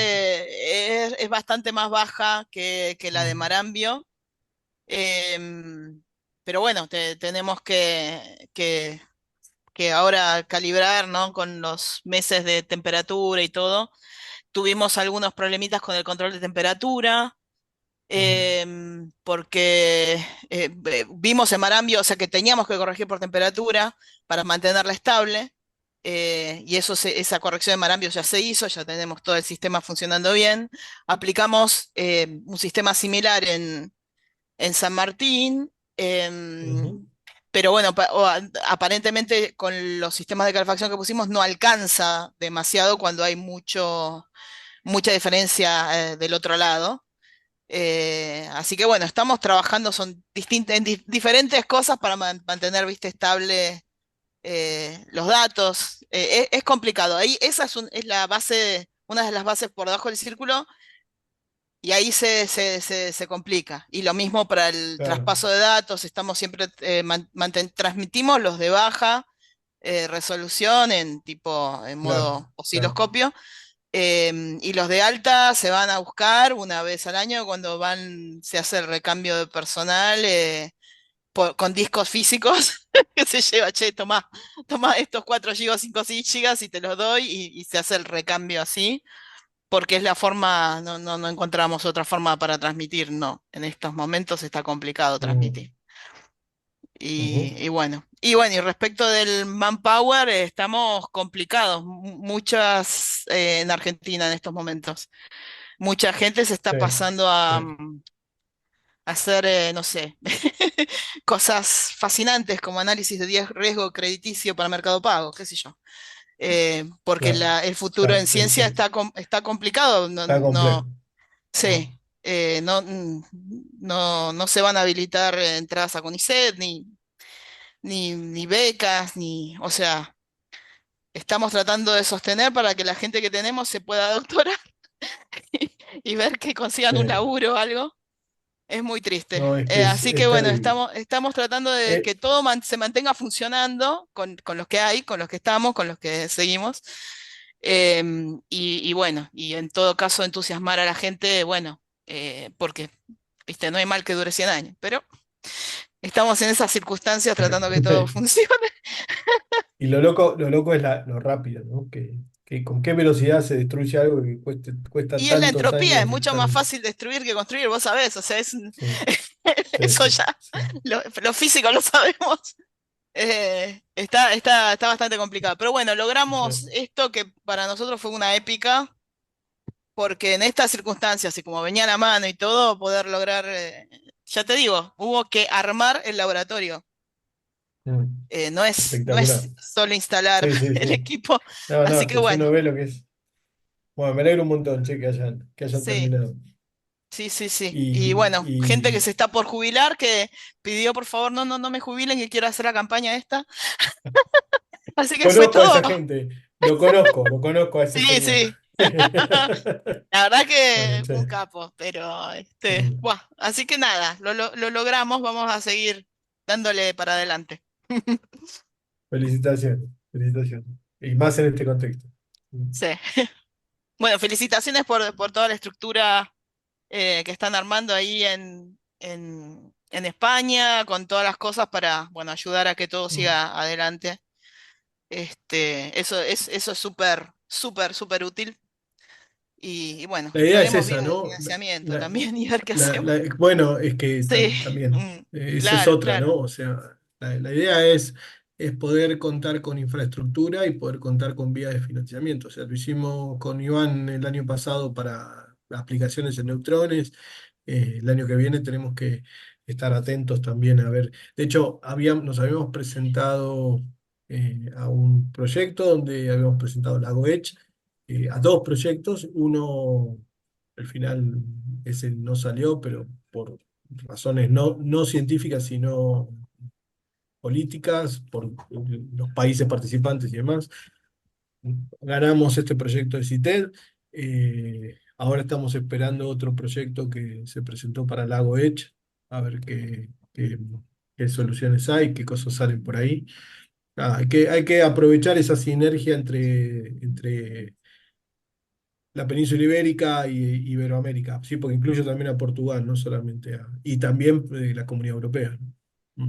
bastante más baja que la de Mm, Marambio. Pero bueno, tenemos que ahora calibrar, ¿no? Con los meses de temperatura y todo. Tuvimos algunos problemitas con el control de temperatura, mm, porque vimos en Marambio, o sea que teníamos que corregir por temperatura para mantenerla estable. Y esa corrección de Marambio ya se hizo, ya tenemos todo el sistema funcionando bien. Aplicamos un sistema similar en San Martín. ujú. Pero bueno, aparentemente con los sistemas de calefacción que pusimos no alcanza demasiado cuando hay mucha diferencia del otro lado. Así que bueno, estamos trabajando son diferentes cosas para mantener, viste, estable los datos. Es complicado. Ahí esa es la base, una de las bases por debajo del círculo, y ahí se complica. Y lo mismo para el Claro, traspaso de datos, estamos siempre, transmitimos los de baja resolución en tipo, en claro, modo claro. osciloscopio, y los de alta se van a buscar una vez al año cuando se hace el recambio de personal, con discos físicos que se lleva, che, toma estos 4 GB, 5 gigas y te los doy, y se hace el recambio así porque es la forma, no encontramos otra forma para transmitir, no. En estos momentos está complicado Mm, transmitir. Y, ujú. y bueno, y respecto del manpower, estamos complicados, en Argentina en estos momentos. Mucha gente se está Sí, pasando sí, a hacer, no sé, cosas fascinantes como análisis de riesgo crediticio para Mercado Pago, qué sé yo. Porque claro. el futuro en ciencia Sí, está complicado. No, está complejo. sí, Mm, no se van a habilitar entradas a CONICET, ni becas, o sea, estamos tratando de sostener para que la gente que tenemos se pueda doctorar y ver que consigan un sí. laburo o algo. Es muy triste. No, es que Así que es bueno, terrible. estamos tratando de Eh, que todo se mantenga funcionando con los que hay, con los que estamos, con los que seguimos. Y bueno, y en todo caso entusiasmar a la gente, bueno, porque, viste, no hay mal que dure 100 años, pero estamos en esas circunstancias tratando que todo funcione. y lo loco es lo rápido, ¿no? Que con qué velocidad se destruye algo que cuesta Y es la tantos entropía, es años y mucho más tan... fácil destruir que construir, vos sabés, o sea, Sí, sí, eso sí, ya, sí. los físicos lo sabemos. Está bastante complicado. Pero bueno, logramos Sí. esto que para nosotros fue una épica, porque en estas circunstancias y como venía a la mano y todo, poder lograr, ya te digo, hubo que armar el laboratorio. Mm, No espectacular. es solo instalar Sí, sí, el sí. equipo. No, Así no, que si uno bueno, ve lo que es. Bueno, me alegro un montón, che, que hayan sí, terminado. sí. Y Y, bueno, gente que y se está por jubilar, que pidió por favor, no me jubilen, que quiero hacer la campaña esta. Así que fue conozco a todo. esa gente, lo conozco a ese Sí, señor. sí. La verdad Bueno, que un che. capo, pero Mm. buah, así que nada, lo logramos, vamos a seguir dándole para adelante. Felicitaciones, felicitaciones. Y más en este contexto. Sí. Bueno, felicitaciones por toda la estructura que están armando ahí en España, con todas las cosas para, bueno, ayudar a que todo Mm. siga adelante. Eso es súper útil. Y bueno, La que idea es veremos esa, bien el ¿no? financiamiento también y ver qué hacemos. Bueno, es que Sí, también, esa es claro, otra, claro. ¿no? O sea, la idea es poder contar con infraestructura y poder contar con vías de financiamiento. O sea, lo hicimos con Iván el año pasado para aplicaciones en neutrones. El año que viene tenemos que estar atentos también a ver. De hecho, nos habíamos presentado a un proyecto donde habíamos presentado Lago Edge, a dos proyectos. Uno, al final, ese no salió, pero por razones no científicas, sino políticas, por los países participantes y demás. Ganamos este proyecto de CITED. Ahora estamos esperando otro proyecto que se presentó para Lago Edge, a ver qué soluciones hay, qué cosas salen por ahí. Hay que aprovechar esa sinergia entre la península ibérica y Iberoamérica, sí, porque incluye también a Portugal, no solamente y también la Comunidad Europea, ¿no?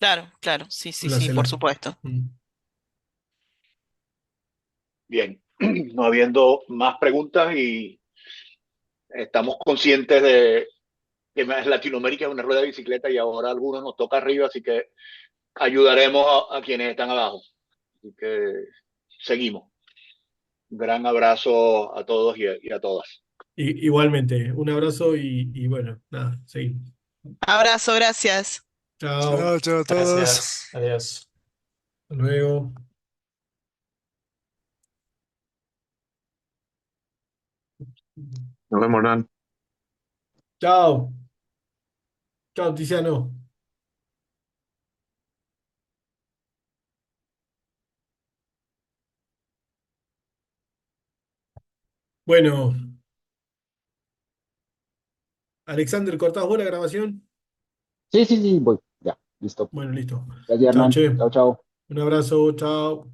Claro, claro, sí, sí, La sí, por CELAC. supuesto. Mm. Bien, no habiendo más preguntas y estamos conscientes de que Latinoamérica es una rueda de bicicleta y ahora a algunos nos toca arriba, así que ayudaremos a quienes están abajo. Así que seguimos. Un gran abrazo a todos y a todas. Igualmente, un abrazo y bueno, nada, seguimos. Abrazo, gracias. Chao, Chao, chao a todos. Gracias. Adiós. hasta luego. Nos vemos, Hernán. Chao, chao, Tiziano. Bueno, Alexander, ¿cortás vos la grabación? Sí, sí, sí, voy. Ya, listo. Bueno, listo. Gracias, Chao, Hernán. che. Chao, chao. Un abrazo, chao.